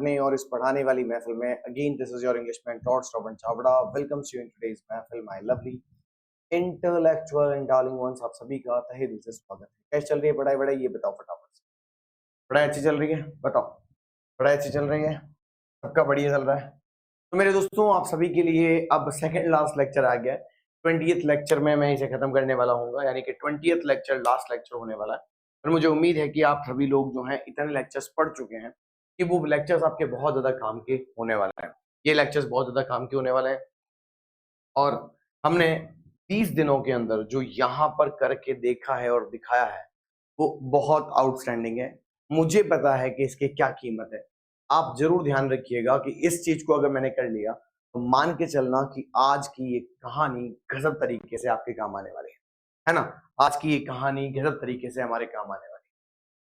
पढ़ने और इस पढ़ाने वाली महफिल में again this is your English mentor Shravan Chhabra welcomes you in today's महफिल my lovely intellectual and darling ones. आप सभी का तहे दिल से स्वागत है। कैसे चल रही है पढ़ाई वढ़ाई, ये बताओ फटाफट से। पढ़ाई अच्छी चल रही है? बताओ। पढ़ाई अच्छी चल रही है? सबका बढ़िया चल रहा है? तो मेरे दोस्तों, आप सभी के लिए अब सेकंड लास्ट लेक्चर आ गया है। 20th लेक्चर में मैं इसे खत्म करने वाला हूँ, यानी कि 20th लेक्चर लास्ट लेक्चर होने वाला है। और मुझे उम्मीद है कि आप सभी लोग जो हैं इतने लेक्चर्स पढ़ चुके हैं कि वो लेक्चर्स आपके बहुत ज्यादा काम के होने वाले हैं। ये लेक्चर्स बहुत ज्यादा काम के होने वाले हैं और हमने 30 दिनों के अंदर जो यहाँ पर करके देखा है और दिखाया है वो बहुत आउटस्टैंडिंग है। मुझे पता है कि इसकी क्या कीमत है। आप जरूर ध्यान रखिएगा कि इस चीज को अगर मैंने कर लिया तो मान के चलना कि आज की ये कहानी गजब तरीके से आपके काम आने वाली है ना। आज की ये कहानी गजब तरीके से हमारे काम आने वाली है।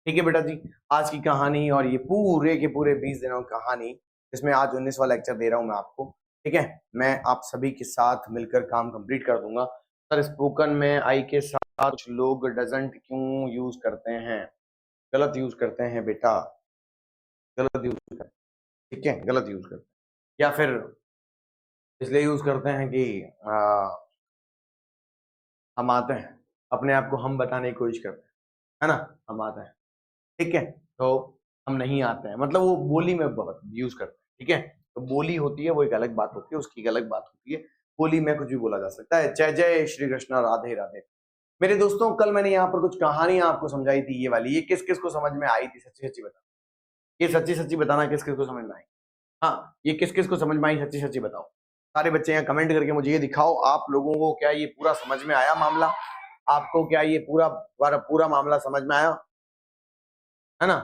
ठीक है बेटा जी, आज की कहानी और ये पूरे के पूरे 20 दिनों की कहानी, जिसमें आज 19वां लेक्चर दे रहा हूं मैं आपको। ठीक है, मैं आप सभी के साथ मिलकर काम कंप्लीट कर दूंगा। सर स्पोकन में आई के साथ कुछ लोग डजंट क्यों यूज करते हैं? गलत यूज करते हैं बेटा, गलत यूज करते हैं। ठीक है, गलत यूज करते हैं या फिर इसलिए यूज करते हैं कि हम आते हैं, अपने आप को हम बताने की कोशिश करते हैं, है ना। हम आते हैं, ठीक है, तो हम नहीं आते हैं, मतलब वो बोली में बहुत यूज करते हैं। ठीक है, तो बोली होती है वो एक अलग बात होती है, उसकी एक अलग बात होती है। बोली में कुछ भी बोला जा सकता है। जय जय श्री कृष्ण, राधे राधे। मेरे दोस्तों, कल मैंने यहाँ पर कुछ कहानियां आपको समझाई थी, ये वाली, ये किस किस को समझ में आई थी? सच्ची सच्ची बताओ, ये सच्ची सच्ची बताना किस किस को समझ में आई। हाँ, ये किस किस को समझ में आई? सच्ची सच्ची बताओ। सारे बच्चे यहाँ कमेंट करके मुझे ये दिखाओ, आप लोगों को क्या ये पूरा समझ में आया मामला? आपको क्या ये पूरा पूरा मामला समझ में आया, है ना?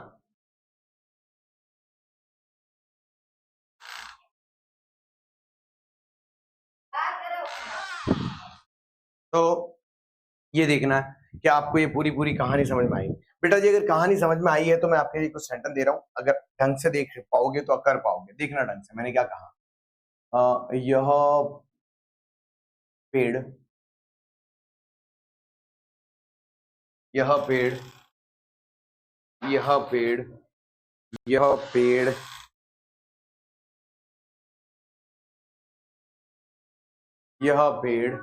तो ये देखना है कि आपको ये पूरी पूरी कहानी समझ में आई। बेटा जी, अगर कहानी समझ में आई है तो मैं आपके लिए कुछ सेंटेंस दे रहा हूं, अगर ढंग से देख पाओगे तो कर पाओगे। देखना ढंग से मैंने क्या कहा। यह पेड़, यह पेड़, यह पेड़, यह पेड़ यह पेड़,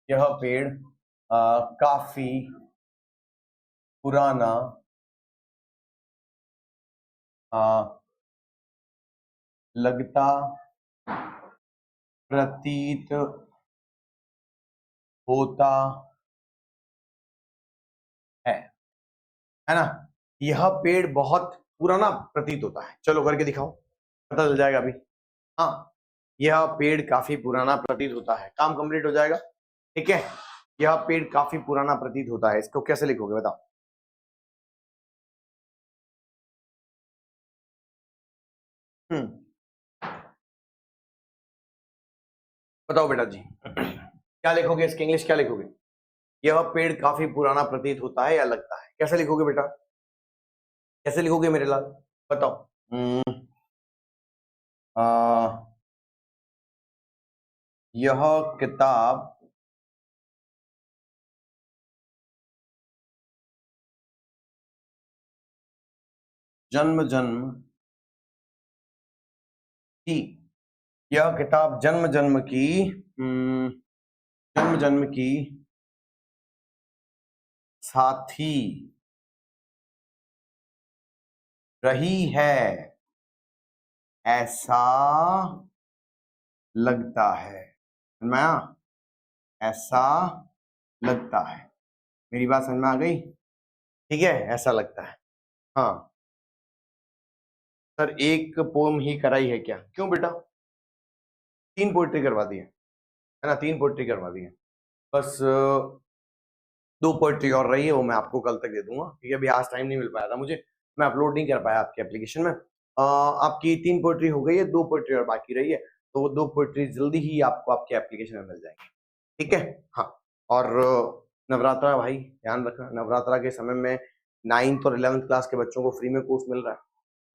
यह पेड़ काफी पुराना लगता प्रतीत होता है ना। यह पेड़ बहुत पुराना प्रतीत होता है। चलो करके दिखाओ, पता चल जाएगा अभी। हाँ, यह पेड़ काफी पुराना प्रतीत होता है, काम कंप्लीट हो जाएगा। ठीक है, यह पेड़ काफी पुराना प्रतीत होता है, इसको कैसे लिखोगे बताओ। बताओ बेटा जी, क्या लिखोगे इसके इंग्लिश क्या लिखोगे? यह पेड़ काफी पुराना प्रतीत होता है या लगता है, कैसे लिखोगे बेटा? कैसे लिखोगे मेरे लाल, बताओ। आ, यह किताब जन्म जन्म की, यह किताब जन्म जन्म की, जन्म जन्म की साथी रही है, ऐसा लगता है। मैं ऐसा लगता है, मेरी बात समझ में आ गई? ठीक है, ऐसा लगता है। हाँ सर, एक पोम ही कराई है क्या? क्यों बेटा? 3 पोइट्री करवा दी है ना, 3 पोइट्री करवा दी है। बस 2 पोइट्री और रही है, वो मैं आपको कल तक दे दूंगा। ठीक है, अभी आज टाइम नहीं मिल पाया था मुझे, मैं अपलोड नहीं कर पाया आपके एप्लीकेशन में। आपकी 3 पोइट्री हो गई है, 2 पोइट्री और बाकी रही है, तो वो 2 पोइट्री जल्दी ही आपको आपके एप्लीकेशन में मिल जाएंगे। ठीक है, हाँ। और नवरात्रा भाई ध्यान रखना, नवरात्रा के समय में 9th और 11th क्लास के बच्चों को फ्री में कोर्स मिल रहा है,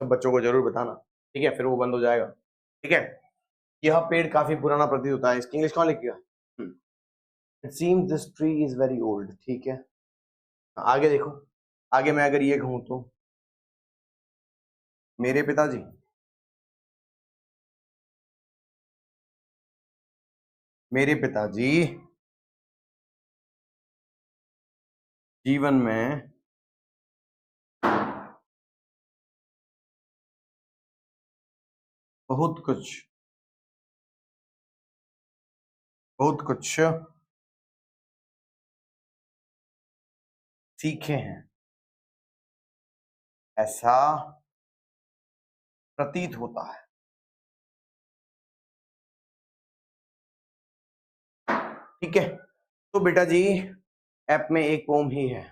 सब बच्चों को जरूर बताना। ठीक है, फिर वो बंद हो जाएगा। ठीक है, यह पेड़ काफी पुराना प्रतीत होता है, इसकी इंग्लिश कौन लिखेगा? It seems this tree is very old. ठीक है, आगे देखो, आगे मैं अगर ये कहूं तो मेरे पिताजी मेरे पिताजी जीवन में बहुत कुछ सीखे हैं, ऐसा प्रतीत होता है। ठीक है, तो बेटा जी ऐप में एक पोम ही है।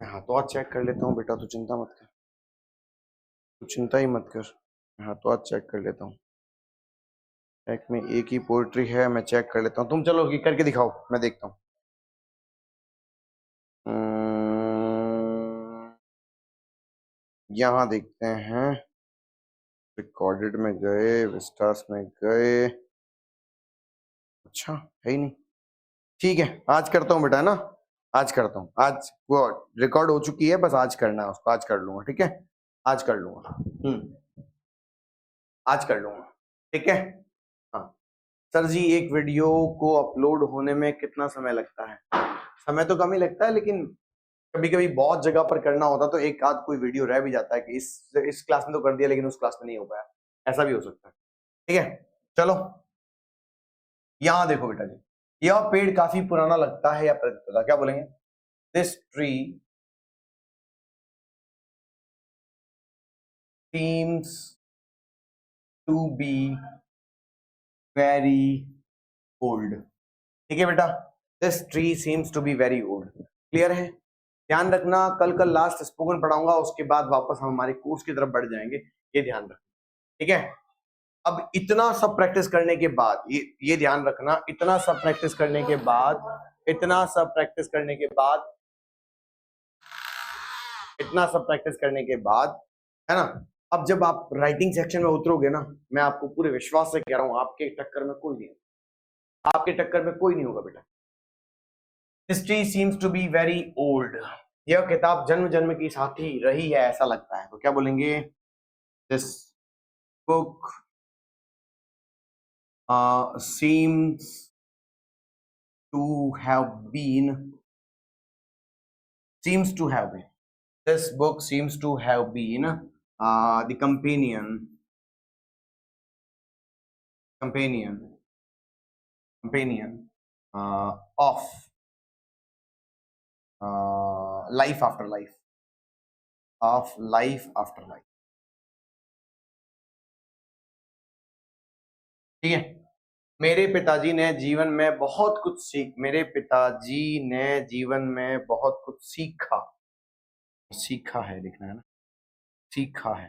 मैं हाथों हाथ चेक कर लेता हूँ बेटा, तू चिंता मत कर, तू चिंता ही मत कर, मैं हाथों हाथ चेक कर लेता हूँ। एक में एक ही पोएट्री है, मैं चेक कर लेता हूँ। तुम चलो करके दिखाओ, मैं देखता हूँ। यहाँ देखते हैं, रिकॉर्डेड में गए, विस्टास में गए, अच्छा है ही नहीं। ठीक है, आज करता हूँ बेटा, है ना, आज करता हूँ। आज वो रिकॉर्ड हो चुकी है, बस आज करना है उसको, आज कर लूंगा। ठीक है, आज कर लूंगा। आज कर लूंगा। ठीक है। हाँ सर जी, एक वीडियो को अपलोड होने में कितना समय लगता है? समय तो कम ही लगता है, लेकिन कभी कभी बहुत जगह पर करना होता तो एक आध कोई वीडियो रह भी जाता है कि इस क्लास में तो कर दिया लेकिन उस क्लास में नहीं हो पाया, ऐसा भी हो सकता है। ठीक है, चलो यहां देखो बेटा जी, यह पेड़ काफी पुराना लगता है या प्रतीत होता है, क्या बोलेंगे? This tree seems to be very old. ठीक है बेटा, this tree seems to be very old. Clear है? ध्यान रखना, कल कल लास्ट स्पोकन पढ़ाऊंगा, उसके बाद वापस हम हमारे कोर्स की तरफ बढ़ जाएंगे, ये ध्यान रखना। ठीक है, अब इतना सब प्रैक्टिस करने के बाद, ये ध्यान रखना, इतना सब प्रैक्टिस करने के बाद, इतना सब प्रैक्टिस करने के बाद, इतना सब प्रैक्टिस करने के बाद, है ना, अब जब आप राइटिंग सेक्शन में उतरोगे ना, मैं आपको पूरे विश्वास से कह रहा हूं, आपके टक्कर में कोई नहीं, आपके टक्कर में कोई नहीं होगा बेटा। History seems to be very old, यह किताब जन्म जन्म की साथी रही है ऐसा लगता है, तो क्या बोलेंगे? This book seems to have been this book seems to have been the companion of life after life, of life after life। ठीक है, मेरे पिताजी ने जीवन में बहुत कुछ मेरे पिताजी ने जीवन में बहुत कुछ सीखा, सीखा है लिखना है ना, सीखा है।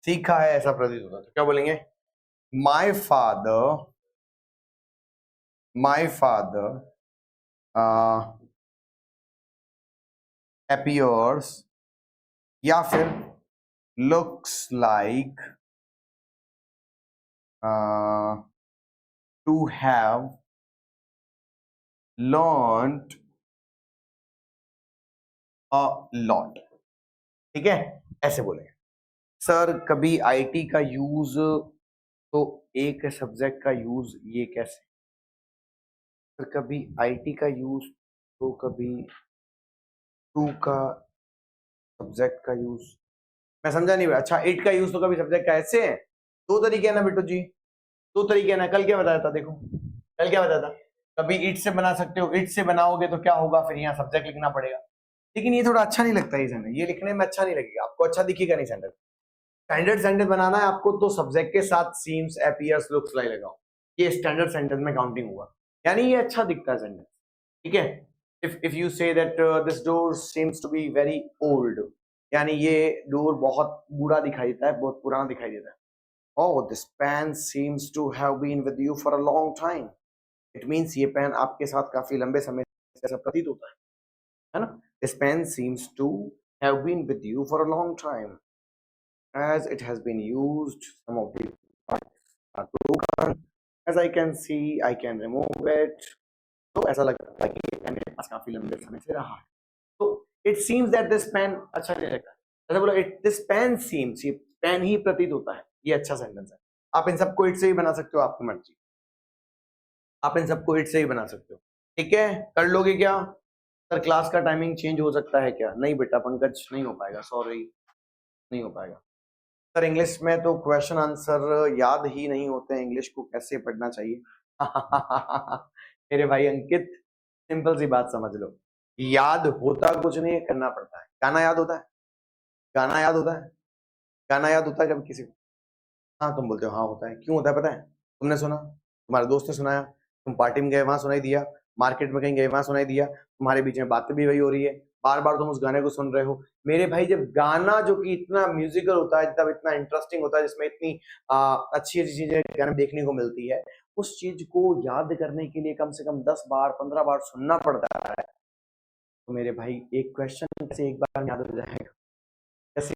सीखा है ऐसा प्रतीत होता है, तो क्या बोलेंगे? माय फादर appears या फिर looks like to have learned a lot। ठीक है, ऐसे बोलेंगे। सर कभी आईटी का यूज तो एक सब्जेक्ट का यूज, ये कैसे? सर कभी आईटी का यूज तो कभी टू का सब्जेक्ट का यूज, मैं समझा नहीं। अच्छा, इट का यूज तो कभी सब्जेक्ट का, ऐसे है? दो तरीके है ना बिट्टू जी, दो तरीके है ना। कल क्या बताया था, देखो कल क्या बताया था, कभी इट से बना सकते हो, इट से बनाओगे तो क्या होगा, फिर यहाँ सब्जेक्ट लिखना पड़ेगा। लेकिन ये थोड़ा अच्छा नहीं लगता है सेंटेंस, ये लिखने में अच्छा नहीं लगेगा आपको, अच्छा दिखेगा नहीं सेंटेंस। स्टैंडर्ड सेंटेंस बनाना है आपको तो सब्जेक्ट के साथ सीम्स, अपीयर्स, लुक्स लाइक लगाओ, ये स्टैंडर्ड सेंटेंस में काउंटिंग हुआ, यानी ये अच्छा दिखता है सेंटेंस। ठीक है, if you say that this door seems to be very old, यानी ये डोर बहुत बूढ़ा दिखाई देता है, बहुत पुराना दिखाई देता है। oh this pen seems to have been with you for a long time, it means ये पेन आपके साथ काफी लंबे समय से ऐसा प्रतीत होता है ना। this pen seems to have been with you for a long time as it has been used some of the broken. As I can see, I can remove it. तो ऐसा लगता है कि पेन मेरे पास काफी लंबे समय से रहा है। तो it seems that this pen, अच्छा नहीं लगता, ऐसा बोलो, इट दिस पेन सीम्स, ये पेन ही प्रतीत होता है। ये अच्छा सेंटेंस है। आप इन सबको इट से ही बना सकते हो, आपकी मर्जी, आप इन सबको इट से ही बना सकते हो। ठीक है, कर लोगे क्या सर? क्लास का टाइमिंग चेंज हो सकता है क्या? नहीं बेटा पंकज, नहीं हो पाएगा, सॉरी, नहीं हो पाएगा सर। इंग्लिश में तो क्वेश्चन आंसर याद ही नहीं होते हैं, इंग्लिश को कैसे पढ़ना चाहिए? मेरे भाई अंकित, सिंपल सी बात समझ लो, याद होता कुछ नहीं है, करना पड़ता है। गाना याद होता है? गाना याद होता है? गाना याद होता है जब किसी को? हाँ तुम बोलते हो हाँ होता है। क्यों होता है पता है? तुमने सुना, तुम्हारे दोस्त ने सुनाया, तुम पार्टी में गए वहां सुनाई दिया, मार्केट में कहीं गए वहां सुनाई दिया, तुम्हारे बीच में बातें भी वही हो रही है, बार बार तुम उस गाने को सुन रहे हो। मेरे भाई जब गाना जो कि इतना म्यूजिकल होता है, तब इतना इंटरेस्टिंग होता है, जिसमें इतनी अच्छी अच्छी चीजें गाने में देखने को मिलती है, उस चीज को याद करने के लिए कम से कम 10 बार 15 बार सुनना पड़ता है। तो मेरे भाई एक क्वेश्चन से एक बार में याद हो जाएगा कैसे?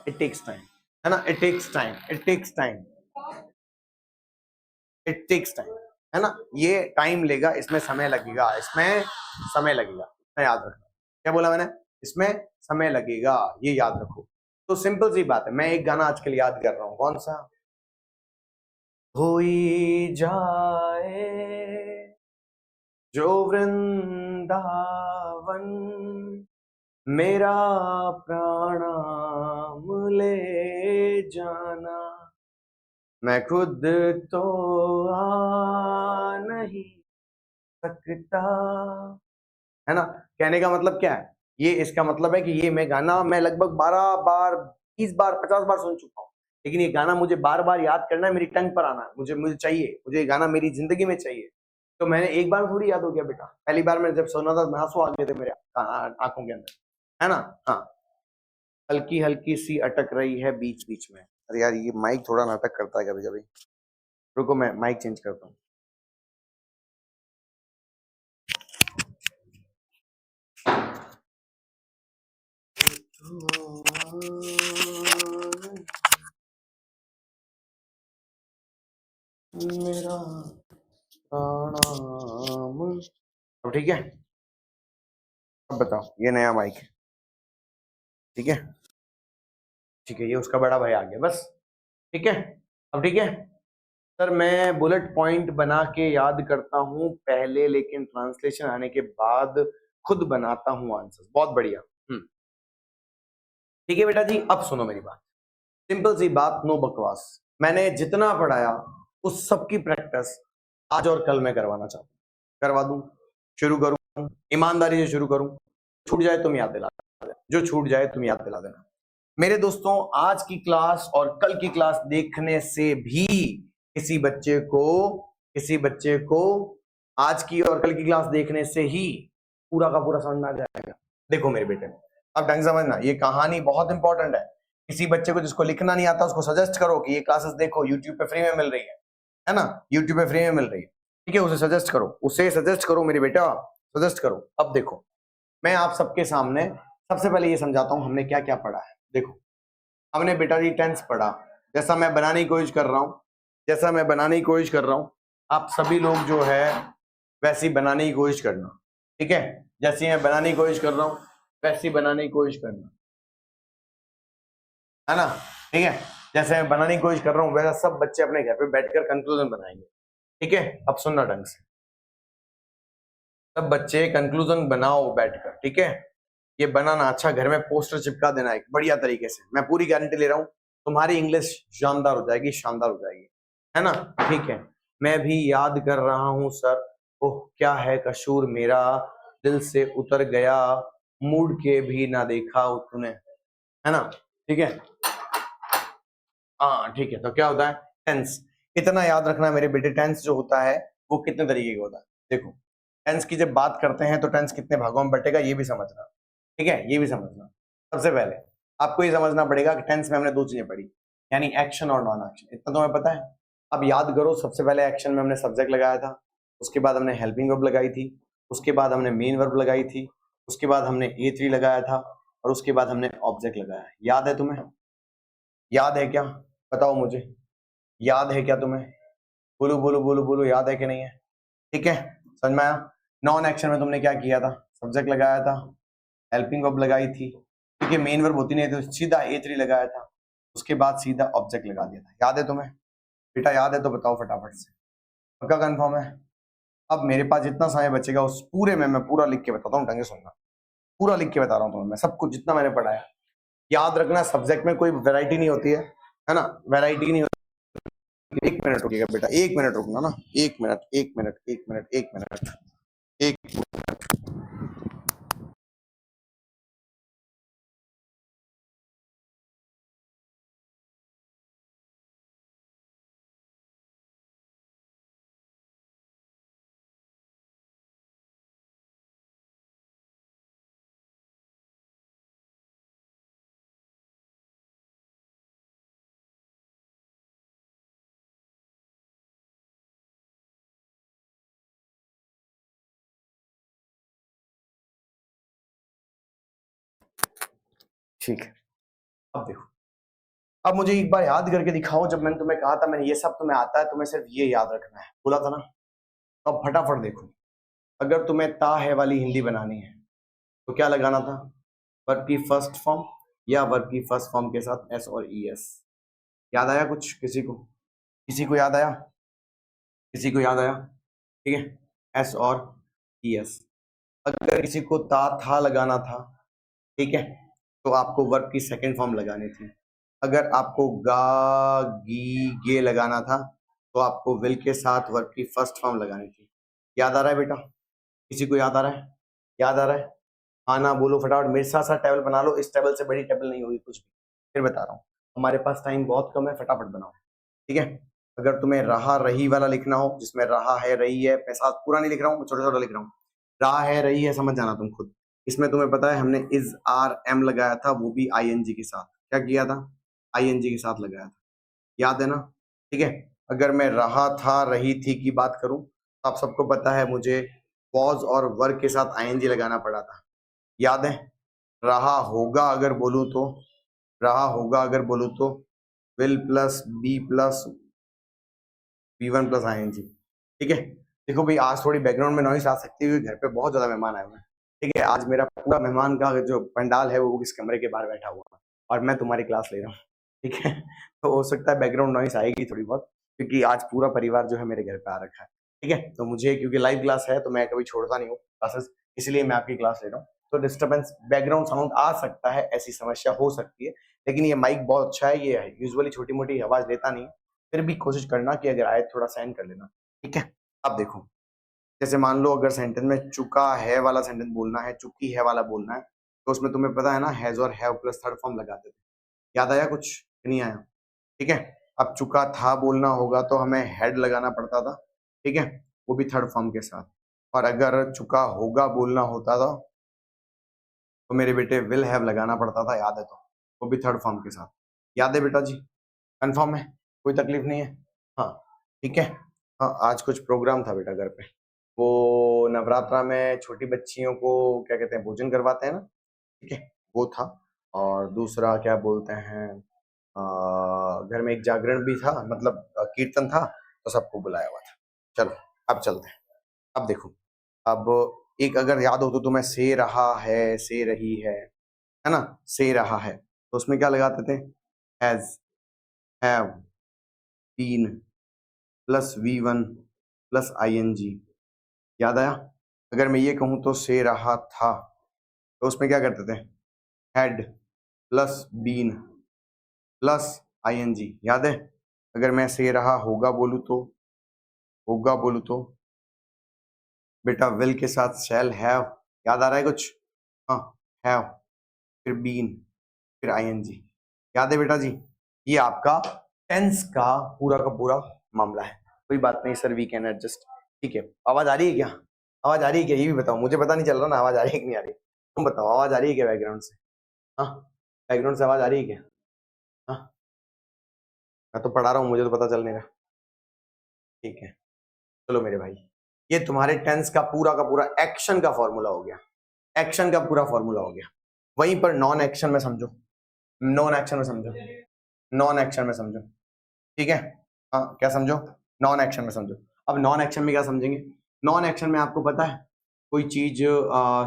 इट टेक्स टाइम, है ना, it takes time, it takes time, it takes time, है ना, ये टाइम लेगा, इसमें समय लगेगा, इसमें समय लगेगा, इतना याद रखना। क्या बोला मैंने? इसमें समय लगेगा, ये याद रखो। तो सिंपल सी बात है, मैं एक गाना आजकल याद कर रहा हूं, कौन सा? होई जाए जो वृंदावन, मेरा प्राणाम ले जाना, मैं खुद तो आ नहीं सकता, है ना। कहने का मतलब क्या है? ये इसका मतलब है कि ये मैं गाना मैं लगभग 12 बार 20 बार 50 बार सुन चुका हूँ, लेकिन ये गाना मुझे बार बार याद करना है, मेरी टंग पर आना है, मुझे मुझे चाहिए, मुझे ये गाना मेरी जिंदगी में चाहिए। तो मैंने एक बार थोड़ी याद हो गया बेटा, पहली बार मैं जब सुना था आंसू आ गए थे मेरे आंखों के अंदर, है ना। हाँ, हल्की हल्की सी अटक रही है बीच बीच में। अरे यार ये माइक थोड़ा नाटक करता है कभी कभी, रुको मैं माइक चेंज करता हूँ। मेरा प्रणाम, अब ठीक है? अब बताओ, ये नया माइक है, ठीक है, ठीक है, ये उसका बड़ा भाई आ गया बस, ठीक है, अब ठीक है। सर मैं बुलेट पॉइंट बना के याद करता हूं पहले, लेकिन ट्रांसलेशन आने के बाद खुद बनाता हूं आंसर। बहुत बढ़िया, ठीक है बेटा जी। अब सुनो मेरी बात, सिंपल सी बात, नो बकवास। मैंने जितना पढ़ाया उस सब की प्रैक्टिस आज और कल मैं करवाना चाहता हूँ, करवा दूं, शुरू करूं, ईमानदारी से शुरू करूं, छूट जाए तुम याद दिला देना, जो छूट जाए तुम याद दिला देना। मेरे दोस्तों, आज की क्लास और कल की क्लास देखने से भी किसी बच्चे को आज की और कल की क्लास देखने से ही पूरा का पूरा समझ में आ जाएगा। देखो मेरे बेटे, अब ढंग समझना, ये कहानी बहुत इंपॉर्टेंट है। किसी बच्चे को जिसको लिखना नहीं आता, उसको सजेस्ट करो कि ये क्लासेस देखो, यूट्यूब पे फ्री में मिल रही है ना, यूट्यूब पे फ्री में मिल रही है, ठीक है, उसे सजेस्ट करो मेरे बेटा, सजेस्ट करो। अब देखो, मैं आप सबके सामने सबसे पहले ये समझाता हूं हमने क्या क्या पढ़ा है। देखो, हमने बेटा जी टेंस पढ़ा, जैसा मैं बनाने की कोशिश कर रहा हूं, आप सभी लोग जो है वैसी बनाने की कोशिश करना, ठीक है, जैसी मैं बनाने की कोशिश कर रहा हूं वैसी बनाने की कोशिश करना, है ना, ठीक है, जैसे मैं बनाने की कोशिश कर रहा हूं वैसा सब बच्चे अपने घर पे बैठकर कंक्लूजन बनाएंगे, ठीक है। अब सुनना ढंग से, सब बच्चे कंक्लूजन बनाओ बैठकर, ठीक है। ये बनाना, अच्छा घर में पोस्टर चिपका देना एक बढ़िया तरीके से, मैं पूरी गारंटी ले रहा हूं तुम्हारी इंग्लिश शानदार हो जाएगी, शानदार हो जाएगी, है ना, ठीक है। मैं भी याद कर रहा हूं सर, ओह क्या है कसूर मेरा, दिल से उतर गया, मूड के भी ना देखा तूने, है ना, ठीक है। हाँ ठीक है, तो क्या होता है टेंस, इतना याद रखना मेरे बेटे, टेंस जो होता है वो कितने तरीके का होता है। देखो, टेंस की जब बात करते हैं तो टेंस कितने भागों में बटेगा ये भी समझना, ठीक है, ये भी समझना। सबसे पहले आपको ये समझना पड़ेगा कि टेंस में हमने दो चीजें पढ़ी, यानी एक्शन और नॉन एक्शन, इतना तुम्हें पता है। अब याद करो, सबसे पहले एक्शन में हमने सब्जेक्ट लगाया था, उसके बाद हमने हेल्पिंग वर्ब लगाई थी, उसके बाद हमने मेन वर्ब लगाई थी, उसके बाद हमने A3 लगाया था, और उसके बाद हमने ऑब्जेक्ट लगाया। याद है तुम्हें? याद है क्या? बताओ मुझे। याद है क्या तुम्हें? बोलो बोलो बोलो बोलो, याद है कि नहीं है? ठीक है, समझ में आया? नॉन एक्शन में तुमने क्या किया था? सब्जेक्ट लगाया था, हेल्पिंग वर्ब लगाई थी, ठीक है, मेन वर्ब होती नहीं तो सीधा A3 लगाया था, उसके बाद सीधा ऑब्जेक्ट लगा दिया था। याद है तुम्हें? बेटा याद है तो बताओ फटाफट से। पक्का कंफर्म है? अब मेरे पास जितना समय बचेगा उस पूरे में मैं पूरा लिख के बताता हूँ, ढंग से सुनना। पूरा लिख के बता रहा हूँ तुम्हें मैं, सब कुछ जितना मैंने पढ़ाया। याद रखना, सब्जेक्ट में कोई वैरायटी नहीं होती है ना? वैरायटी नहीं होती। एक मिनट रुकिएगा बेटा, एक मिनट रुकना ना, एक मिनट एक मिनट एक मिनट एक मिनट एक। ठीक है, अब देखो, अब मुझे एक बार याद करके दिखाओ, जब मैंने तुम्हें कहा था मैंने ये सब तुम्हें आता है, तुम्हें सिर्फ ये याद रखना है, बोला था ना? तो अब फटाफट देखो, अगर तुम्हें ता है वाली हिंदी बनानी है तो क्या लगाना था? वर्ब की फर्स्ट फॉर्म या वर्ब की फर्स्ट फॉर्म के साथ एस और ई एस। याद आया कुछ किसी को? किसी को याद आया? किसी को याद आया? ठीक है, एस और ई एस। अगर किसी को ता था लगाना था, ठीक है, तो आपको वर्ब की सेकंड फॉर्म लगानी थी। अगर आपको गा गी गे लगाना था तो आपको विल के साथ वर्ब की फर्स्ट फॉर्म लगानी थी। याद आ रहा है बेटा? किसी को याद आ रहा है? याद आ रहा है? हाँ ना बोलो फटाफट, मेरे साथ साथ टेबल बना लो, इस टेबल से बड़ी टेबल नहीं होगी कुछ भी। फिर बता रहा हूँ, हमारे पास टाइम बहुत कम है, फटाफट बनाओ। ठीक है, अगर तुम्हें रहा रही वाला लिखना हो, जिसमें रहा है रही है, मैं साथ पूरा नहीं लिख रहा हूँ, छोटा छोटा लिख रहा हूँ। रहा है रही है समझ जाना तुम खुद। इसमें तुम्हें पता है हमने इज आर एम लगाया था, वो भी आईएनजी के साथ। क्या किया था? आईएनजी के साथ लगाया था। याद है ना? ठीक है, अगर मैं रहा था रही थी की बात करूं तो आप सबको पता है मुझे वॉज और वर्क के साथ आईएनजी लगाना पड़ा था। याद है? रहा होगा अगर बोलूं तो, रहा होगा अगर बोलूं तो will plus be plus V1 plus ING. ठीक है, देखो भाई आज थोड़ी बैकग्राउंड में नॉइस आ सकती है, घर पे बहुत ज्यादा मेहमान आए हुए हैं। ठीक है, आज मेरा पूरा मेहमान का जो पंडाल है वो इस कमरे के बाहर बैठा हुआ है और मैं तुम्हारी क्लास ले रहा हूँ। ठीक है, तो हो सकता है बैकग्राउंड नॉइस आएगी थोड़ी बहुत, क्योंकि आज पूरा परिवार जो है मेरे घर पे आ रखा है। ठीक है, तो मुझे क्योंकि लाइव क्लास है तो मैं कभी छोड़ता नहीं हूँ क्लासेस, इसलिए मैं आपकी क्लास ले रहा हूँ। तो डिस्टर्बेंस बैकग्राउंड साउंड आ सकता है, ऐसी समस्या हो सकती है, लेकिन ये माइक बहुत अच्छा है, ये यूजुअली छोटी मोटी आवाज लेता नहीं है। फिर भी कोशिश करना कि अगर आए थोड़ा सहन कर लेना। ठीक है, अब देखो, जैसे मान लो अगर सेंटेंस में चुका है वाला सेंटेंस बोलना है, चुकी है वाला बोलना है, तो उसमें तुम्हें पता है ना हैज और हैव प्लस थर्ड फॉर्म लगाते थे। याद आया कुछ कि नहीं आया? ठीक है, अब चुका था बोलना होगा तो हमें हेड लगाना पड़ता था। ठीक है, वो भी थर्ड फॉर्म के साथ। और अगर चुका होगा बोलना होता था तो मेरे बेटे विल हैव लगाना पड़ता था, याद है तो, वो भी थर्ड फॉर्म के साथ। याद है बेटा जी? कंफर्म है? कोई तकलीफ नहीं है? हाँ, ठीक है। हाँ, आज कुछ प्रोग्राम था बेटा घर पे, वो नवरात्रा में छोटी बच्चियों को क्या कहते हैं भोजन करवाते हैं ना, ठीक है, वो था। और दूसरा क्या बोलते हैं, घर में एक जागरण भी था, मतलब कीर्तन था, तो सबको बुलाया हुआ था। चलो अब चलते हैं। अब देखो, अब एक अगर याद हो तो तुम्हें से रहा है, से रही है ना? से रहा है तो उसमें क्या लगाते थे? Has, have, been plus V1 plus ING. याद आया? अगर मैं ये कहूं तो से रहा था, तो उसमें क्या करते थे? Had plus been plus ING. याद है? अगर मैं से रहा होगा बोलूं तो, होगा बोलूं तो बेटा विल के साथ शैल हैव। याद आ रहा है कुछ? हाँ, हैव, फिर बीन, फिर आईएनजी। याद है बेटा जी? ये आपका टेंस का पूरा मामला है। कोई बात नहीं सर, वी कैन एडजस्ट। ठीक है, आवाज आ रही है क्या? आवाज आ रही है क्या, ये भी बताओ, मुझे पता नहीं चल रहा ना आवाज आ रही है कि नहीं आ रही। तुम बताओ आवाज आ रही है क्या बैकग्राउंड से? हाँ, बैकग्राउंड से आवाज आ रही है क्या? हाँ, मैं तो पढ़ा रहा हूँ, मुझे तो पता चल नहीं रहा। ठीक है, चलो मेरे भाई, ये तुम्हारे टेंस का पूरा एक्शन का फॉर्मूला हो गया। एक्शन का पूरा फॉर्मूला हो गया। वहीं पर नॉन एक्शन में समझो, नॉन एक्शन में समझो, नॉन एक्शन में समझो। ठीक है, हाँ क्या समझो, नॉन एक्शन में समझो। अब नॉन एक्शन में क्या समझेंगे, नॉन एक्शन में आपको पता है कोई चीज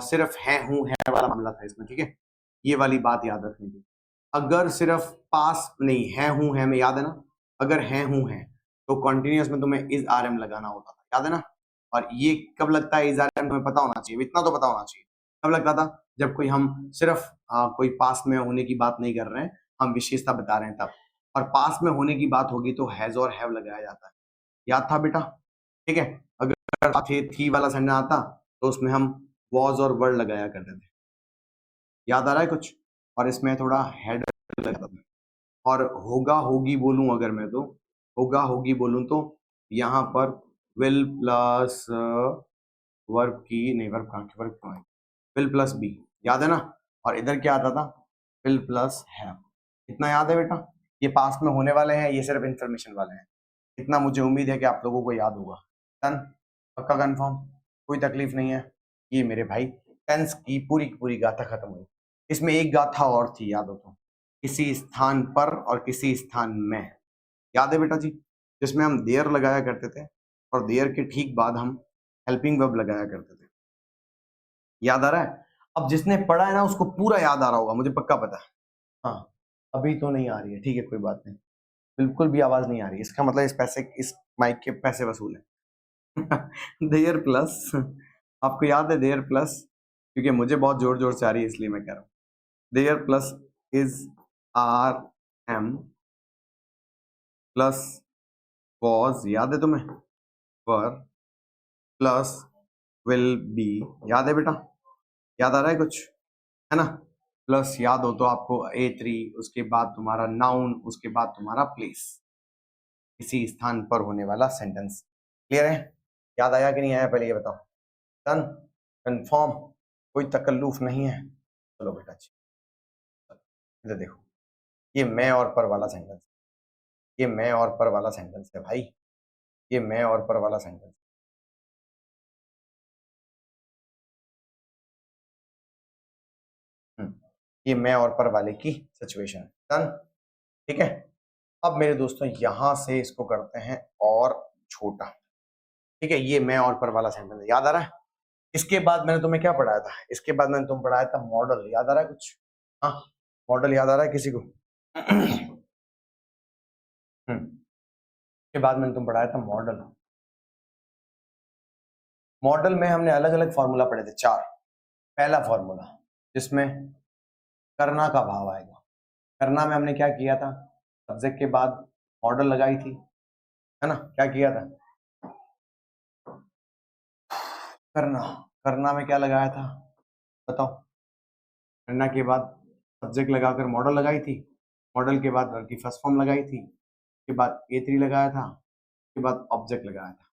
सिर्फ है हूं है वाला मामला था इसमें, ठीक है, ये वाली बात याद रखनी थी। अगर सिर्फ पास नहीं है हूं है में, याद है ना, अगर है हूं है तो कॉन्टिन्यूस में तुम्हें इज आर एम लगाना होता था, याद है ना। और ये कब लगता है इज आर एम, तुम्हें पता होना चाहिए, इतना तो पता होना चाहिए। कब लगता था, जब कोई हम सिर्फ कोई पास में होने की बात नहीं कर रहे हैं, हम विशेषता बता रहे हैं तब। और पास में होने की बात होगी तो हैज और हैव लगाया जाता है, याद था बेटा, ठीक है। अगर थी वाला सेंटेंस आता तो उसमें हम वॉज और वर्ड लगाया करते थे, याद आ रहा है कुछ। और इसमें थोड़ा हेड लगाता था। और होगा होगी बोलूं अगर मैं, तो होगा होगी बोलूं तो यहाँ पर विल प्लस वर्ब की नहीं, वर्ब कहाँ की, वर्ब कहाँ है, विल प्लस बी, याद है ना। और इधर क्या आता था, विल प्लस हैव। इतना याद है बेटा, ये पास में होने वाले हैं, ये सिर्फ इंफॉर्मेशन वाले हैं। इतना मुझे उम्मीद है कि आप लोगों को याद होगा। डन, पक्का कंफर्म, कोई तकलीफ नहीं है। ये मेरे भाई टेंस की पूरी की पूरी गाथा खत्म हुई। इसमें एक गाथा और थी, याद हो तो, किसी स्थान पर और किसी स्थान में, याद है बेटा जी, जिसमें हम देयर लगाया करते थे और देयर के ठीक बाद हम हेल्पिंग वर्ब लगाया करते थे, याद आ रहा है। अब जिसने पढ़ा है ना उसको पूरा याद आ रहा होगा, मुझे पक्का पता है। हाँ, अभी तो नहीं आ रही है, ठीक है कोई बात नहीं, बिल्कुल भी आवाज नहीं आ रही, इसका मतलब इस पैसे, इस माइक के पैसे वसूल है। देयर प्लस, आपको याद है देयर प्लस, क्योंकि मुझे बहुत जोर जोर से आ रही है इसलिए मैं कह रहा हूँ। There plus is are am plus was, याद है तुम्हें, वर प्लस विल बी, याद है बेटा, याद आ रहा है कुछ, है ना। प्लस याद हो तो आपको A3, उसके बाद तुम्हारा नाउन, उसके बाद तुम्हारा प्लेस, किसी स्थान पर होने वाला सेंटेंस। क्लियर है, याद आया कि नहीं आया पहले ये बताओ। डन, कंफर्म, कोई तकल्लुफ नहीं है। चलो बेटा जी, इधर देखो, ये मैं और पर वाला सेंटेंस, ये मैं और पर वाला सेंटेंस है भाई, ये मैं और पर वाला सेंटेंस। ये मैं और पर वाले की सिचुएशन। डन, ठीक है। अब मेरे दोस्तों यहां से इसको करते हैं और छोटा, ठीक है। ये मैं और पर वाला सेंटेंस याद आ रहा है। इसके बाद मैंने तुम्हें क्या पढ़ाया था, इसके बाद मैंने तुम्हें पढ़ाया था मॉडल, याद आ रहा है कुछ, हाँ, मॉडल याद आ रहा है किसी को। इसके बाद मैंने तुम पढ़ाया था मॉडल। मॉडल में हमने अलग अलग फॉर्मूला पढ़े थे, चार। पहला फॉर्मूला जिसमें करना का भाव आएगा, करना में हमने क्या किया था, सब्जेक्ट के बाद मॉडल लगाई थी, है ना, क्या किया था, करना, करना में क्या लगाया था बताओ, करना के बाद सब्जेक्ट लगाकर मॉडल लगाई थी, मॉडल के बाद वर्ब की फर्स्ट फॉर्म लगाई थी, उसके बाद A3 लगाया था, उसके बाद ऑब्जेक्ट लगाया था।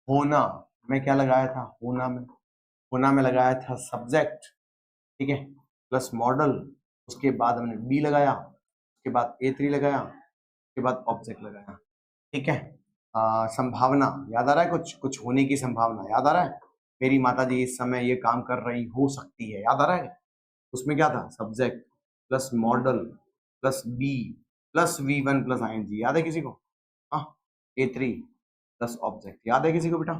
होना में क्या लगाया था, होना में लगाया था सब्जेक्ट, ठीक है, प्लस मॉडल, उसके बाद हमने बी लगाया, उसके बाद A3 लगाया, उसके बाद ऑब्जेक्ट लगाया, ठीक है। संभावना याद आ रहा है कुछ, कुछ होने की संभावना याद आ रहा है, मेरी माता जी इस समय ये काम कर रही हो सकती है, याद आ रहा है। उसमें क्या था, subject plus modal plus be plus V1 plus ING, याद है किसी को, हाँ, A3 प्लस ऑब्जेक्ट, याद है किसी को बेटा,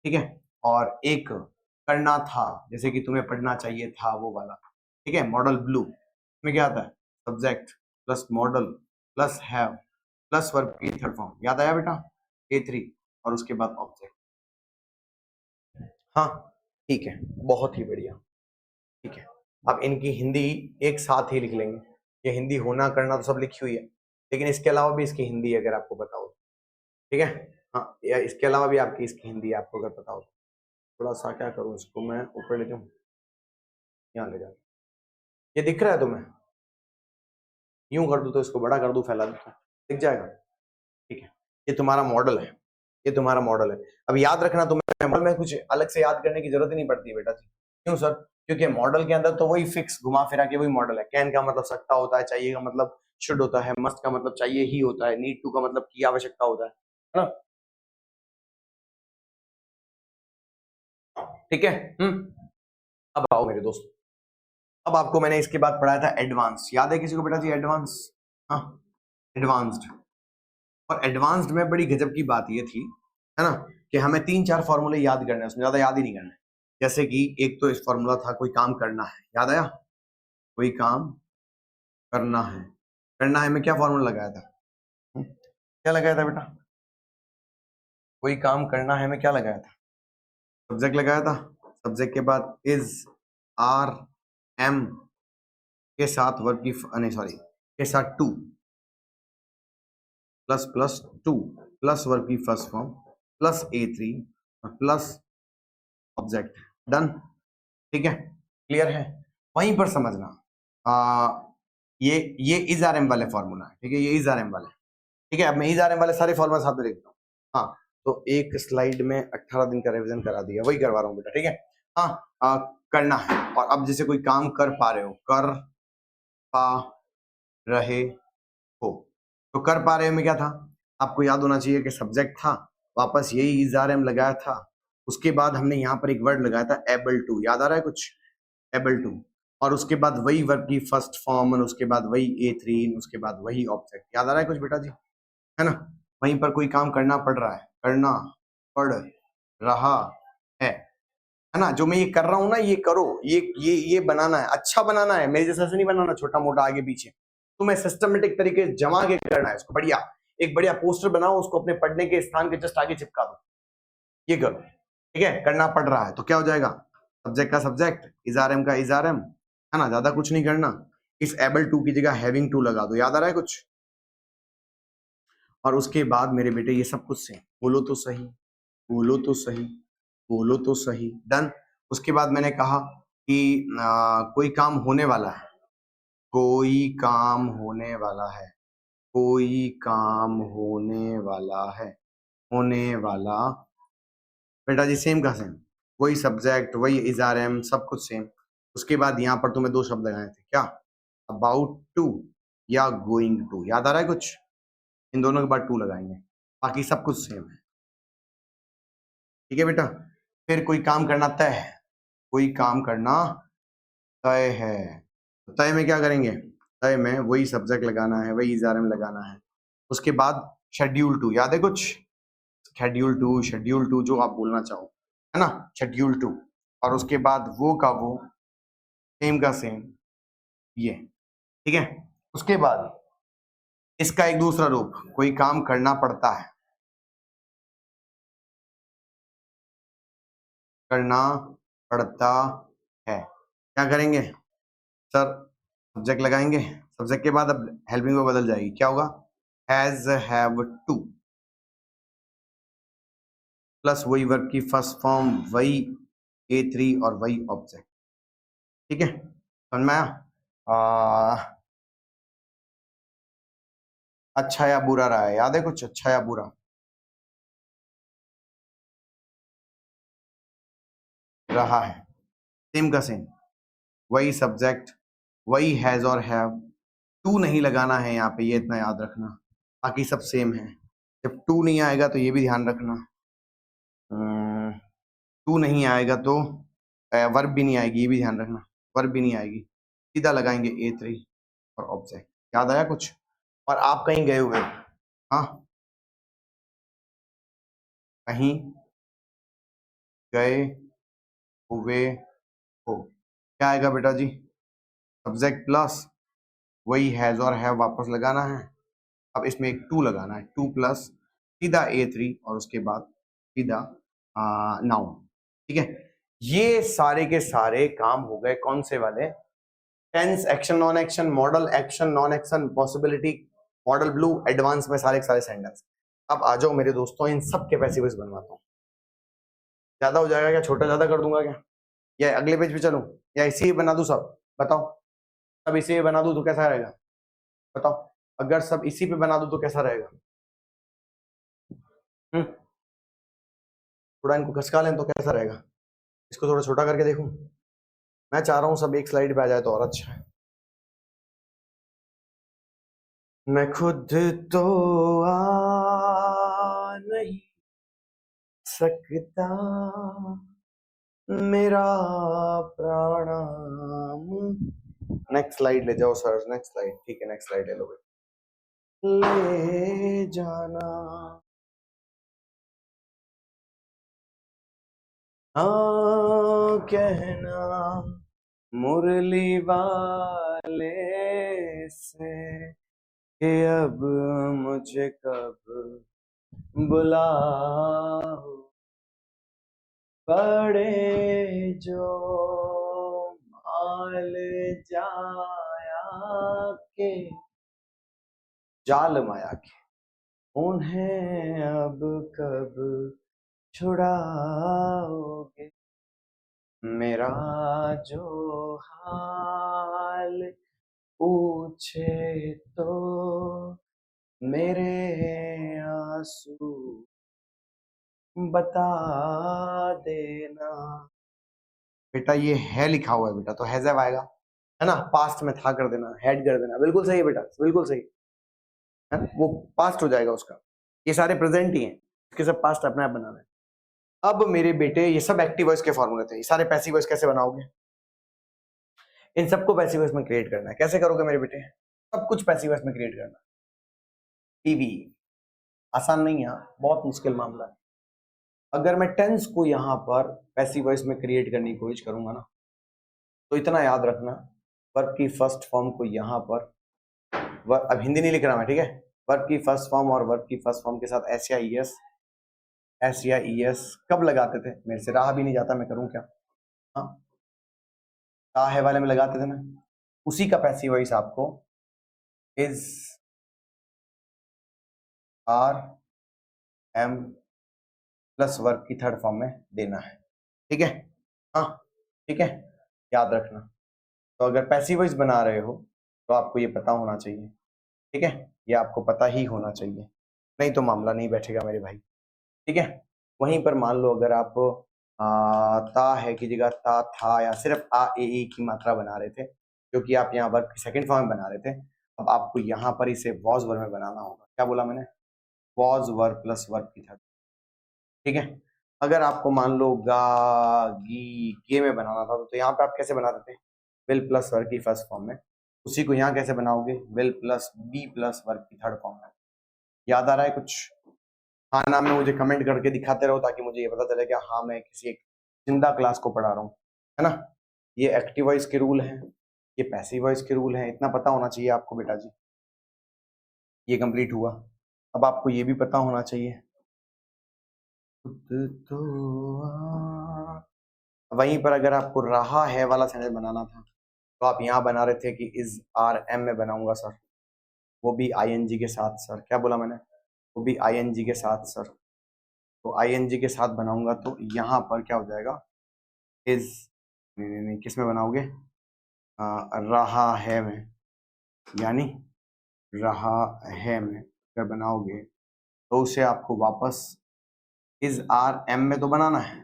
ठीक है। और एक करना था, जैसे कि तुम्हें पढ़ना चाहिए था वो वाला, ठीक है, मॉडल ब्लू में क्या आता है, subject plus modal plus have plus verb की थर्ड फॉर्म, याद आया बेटा, A3 और उसके बाद ऑब्जेक्ट। हाँ ठीक है, बहुत ही बढ़िया, ठीक है। अब इनकी हिंदी एक साथ ही लिख लेंगे, ये हिंदी होना करना तो सब लिखी हुई है, लेकिन इसके अलावा भी इसकी हिंदी अगर आपको पता हो, ठीक है, हाँ, या इसके अलावा भी आपकी इसकी हिंदी आपको अगर पता हो, थोड़ा सा क्या करूँ, इसको मैं ऊपर ले जाऊँ, यहाँ ले जाऊँ, ये दिख रहा है तुम्हें, यूं कर दूँ तो इसको बड़ा कर दूँ, फैला दूँ तो दिख जाएगा, ठीक है। ये तुम्हारा मॉडल है, ये तुम्हारा मॉडल है। अब याद रखना, तुम्हें मॉडल में कुछ अलग से याद करने की जरूरत ही नहीं पड़ती बेटा जी। क्यों सर, क्योंकि मॉडल के अंदर तो वही फिक्स घुमा फिरा के वही मॉडल है। कैन का मतलब सकता होता है, चाहिए का मतलब शुड होता है, मस्ट का मतलब चाहिए ही होता है, नीड टू का मतलब की आवश्यकता होता है ना, ठीक है। अब आओ मेरे दोस्त, अब आपको मैंने इसके बाद पढ़ाया था एडवांस, याद है किसी को बेटा जी एडवांस, हाँ, एडवांस्ड। और एडवांस्ड में बड़ी गजब की बात ये थी, है ना, कि हमें 3-4 फॉर्मूले याद करने हैं, उसमें ज्यादा याद ही नहीं करना है। जैसे कि एक तो इस फॉर्मूला था, कोई काम करना है, याद आया? कोई काम करना है, करना है में क्या फॉर्मूला लगाया था? क्या लगाया था बेटा? कोई काम करना है में क्या लगाया था? सब्जेक्ट लगाया था। सब्जेक्ट के बाद इज, आर, एम के साथ वर्ब की नहीं सॉरी के साथ to plus plus to plus verb की first form plus A3 plus object. Done, ठीक है, क्लियर है? वहीं पर समझना, ये इज आर एम वाले फॉर्मूला है, ठीक है, ये इज आर एम वाले, ठीक है। अब मैं इज आर एम वाले सारे फॉर्मूला साथ में लिखता हूँ। हाँ, तो एक स्लाइड में 18 दिन का रिवीजन करा दिया, वही करवा रहा हूँ बेटा, ठीक है। हाँ, करना है, और अब जैसे कोई काम कर पा रहे हो, कर पा रहे हो, तो कर पा रहे हो में क्या था? आपको याद होना चाहिए कि सब्जेक्ट था, वापस यही इज आर एम लगाया था, उसके बाद हमने यहाँ पर एक वर्ड लगाया था एबल टू, याद आ रहा है कुछ? एबल टू, और उसके बाद वही वर्ब की फर्स्ट फॉर्म, और उसके बाद वही A3, उसके बाद वही ऑब्जेक्ट। याद आ रहा है कुछ बेटा जी? है ना? वहीं पर कोई काम करना पड़ रहा है, करना पड़ रहा है ना? जो मैं ये कर रहा हूं ना, ये करो, ये बनाना है, अच्छा बनाना है, मेरे जैसा से नहीं बनाना छोटा मोटा आगे पीछे। तुम्हें सिस्टमेटिक तरीके से जमा के करना है इसको, बढ़िया एक बढ़िया पोस्टर बनाओ, उसको अपने पढ़ने के स्थान के जस्ट आगे चिपका दो, ये करो, ठीक है। करना पड़ रहा है तो क्या हो जाएगा? सब्जेक्ट का सब्जेक्ट, इजआरएम का इजआरएम, है ना, ज्यादा कुछ नहीं करना। इस एबल टू की जगह हैविंग टू लगा दो, याद आ रहा है कुछ? और उसके बाद मेरे बेटे ये सब कुछ से बोलो तो सही, बोलो तो सही, बोलो तो सही। डन। उसके बाद मैंने कहा कि कोई काम होने वाला है, कोई काम होने वाला है, कोई काम होने वाला है, होने वाला, बेटा जी सेम का सेम, वही सब्जेक्ट, वही इजआरएम, सब कुछ सेम। उसके बाद यहाँ पर तुम्हें दो शब्द लगाए थे, क्या? अबाउट टू या गोइंग टू, याद आ रहा है कुछ? इन दोनों के बाद टू लगाएंगे, बाकी सब कुछ सेम है, ठीक है बेटा। फिर कोई काम करना तय है, कोई काम करना तय है, तो तय में क्या करेंगे? तय में वही सब्जेक्ट लगाना है, वही इजआरएम लगाना है। उसके बाद शेड्यूल टू, याद है कुछ? शेड्यूल टू जो आप बोलना चाहो, है ना, शेड्यूल टू। और उसके बाद वो का वो, सेम का सेम, ये, ठीक है। उसके बाद इसका एक दूसरा रूप, कोई काम करना पड़ता है, करना पड़ता है, क्या करेंगे सर? सब्जेक्ट लगाएंगे, सब्जेक्ट के बाद अब हेल्पिंग में बदल जाएगी, क्या होगा? हैज, हैव टू, प्लस वही वर्ब की फर्स्ट फॉर्म, वही A3 और वही ऑब्जेक्ट, ठीक है, समझ में आया? अच्छा या बुरा रहा है, याद है कुछ? अच्छा या बुरा रहा है, सेम का सेम, वही सब्जेक्ट, वही हैज और हैव, टू नहीं लगाना है यहाँ पे, ये इतना याद रखना, बाकी सब सेम है। जब टू नहीं आएगा तो ये भी ध्यान रखना, टू नहीं आएगा तो वर्ब भी नहीं आएगी, ये भी ध्यान रखना, वर्ब भी नहीं आएगी, सीधा लगाएंगे A3 और ऑब्जेक्ट। याद आया कुछ? और आप कहीं गए हुए, हाँ, कहीं गए हुए हो, क्या आएगा बेटा जी? सब्जेक्ट प्लस वही हैज और हैव वापस लगाना है। अब इसमें एक टू लगाना है, टू प्लस सीधा A3 और उसके बाद सीधा नाउन, ठीक है। ये सारे के सारे काम हो गए कौन से वाले? Tense, action, non action, modal, action, non action, possibility, modal blue, advance में सारे के सारे सेंटेंस। अब आ जाओ मेरे दोस्तों, इन सब के पैसिव्स बनवाता हूँ। ज्यादा हो जाएगा क्या? छोटा ज्यादा कर दूंगा क्या? या अगले पेज पे चलूं, या इसी ही बना दूं सब? बताओ, सब इसी पे बना दूं तो कैसा रहेगा? बताओ, अगर सब इसी पे बना दूं तो कैसा रहेगा? थोड़ा इनको खसका लें तो कैसा रहेगा? इसको थोड़ा छोटा करके देखूं? मैं चाह रहा हूं सब एक स्लाइड पे आ जाए तो और अच्छा है। मैं खुद तो आ नहीं सकता, मेरा प्राणाम। नेक्स्ट स्लाइड ले जाओ सर, नेक्स्ट स्लाइड, ठीक है, नेक्स्ट स्लाइड ले लो। ले जाना, हाँ कहना मुरली वाले से कि अब मुझे कब बुलाओ, पड़े जो माल जाया के, जाल माया के, उन्हें अब कब छुड़ाओगे, मेरा जो हाल पूछे तो मेरे आंसू बता देना। बेटा ये है लिखा हुआ है बेटा, तो हैज़ आएगा, है ना, पास्ट में था कर देना, हैड कर देना, बिल्कुल सही है बेटा, बिल्कुल सही है, वो पास्ट हो जाएगा उसका। ये सारे प्रेजेंट ही हैं, इसके सब पास्ट अपने आप बनाना है। अब मेरे बेटे ये सब एक्टिव वॉइस के फॉर्मूले थे, ये सारे पैसिव वॉइस कैसे बनाओगे? इन सबको पैसिव वॉइस में क्रिएट करना है। कैसे करोगे मेरे बेटे? सब कुछ पैसिव वॉइस में क्रिएट करना है। टीवी आसान नहीं है, बहुत मुश्किल मामला है। अगर मैं टेंस को यहाँ पर पैसिव वॉइस में क्रिएट करने की कोशिश करूंगा ना, तो इतना याद रखना, वर्ब की फर्स्ट फॉर्म को यहाँ पर, अब हिंदी नहीं लिख रहा मैं, ठीक है, वर्ब की फर्स्ट फॉर्म और वर्ब की फर्स्ट फॉर्म के साथ एस या ई एस कब लगाते थे? मेरे से रहा भी नहीं जाता, मैं करूं क्या? हाँ, ता है वाले में लगाते थे ना, उसी का पैसिव वॉइस आपको is are am plus verb की थर्ड फॉर्म में देना है, ठीक है? हाँ ठीक है, याद रखना। तो अगर पैसिव वॉइस बना रहे हो तो आपको ये पता होना चाहिए, ठीक है, ये आपको पता ही होना चाहिए, नहीं तो मामला नहीं बैठेगा मेरे भाई, ठीक है? वहीं पर मान लो अगर आप ता है की जगह ता था या सिर्फ आ ए की मात्रा बना रहे थे, क्योंकि आप यहाँ वर्ब की सेकंड फॉर्म में बना रहे थे, अब आपको यहाँ पर इसे वॉज वर्ब में बनाना होगा। क्या बोला मैंने? वॉज वर्ब प्लस वर्ब की थर्ड, ठीक है? अगर आपको मान लो गा गी गे में बनाना था तो यहाँ पे आप कैसे बनाते थे? विल प्लस वर्ब की फर्स्ट फॉर्म में, उसी को यहाँ कैसे बनाओगे? Will plus be plus verb की थर्ड फॉर्म में। याद आ रहा है कुछ? हाँ नाम में मुझे कमेंट करके दिखाते रहो, ताकि मुझे ये पता चले कि हाँ मैं किसी एक जिंदा क्लास को पढ़ा रहा हूँ, है ना? ये एक्टिव वॉइस के रूल हैं, ये पैसिव वॉइस के रूल हैं, इतना पता होना चाहिए आपको बेटा जी। ये कंप्लीट हुआ, अब आपको ये भी पता होना चाहिए, तो वहीं पर अगर आपको रहा है वाला सेंटेंस बनाना था, तो आप यहाँ बना रहे थे कि इज आर एम में बनाऊंगा सर, वो भी आईएनजी के साथ सर। क्या बोला मैंने? वो भी आईएनजी के साथ सर। तो आईएनजी के साथ बनाऊंगा तो यहाँ पर क्या हो जाएगा? इज नहीं, किस में बनाओगे? रहा है में, यानी रहा है में अगर बनाओगे तो उसे आपको वापस इज आर एम में तो बनाना है,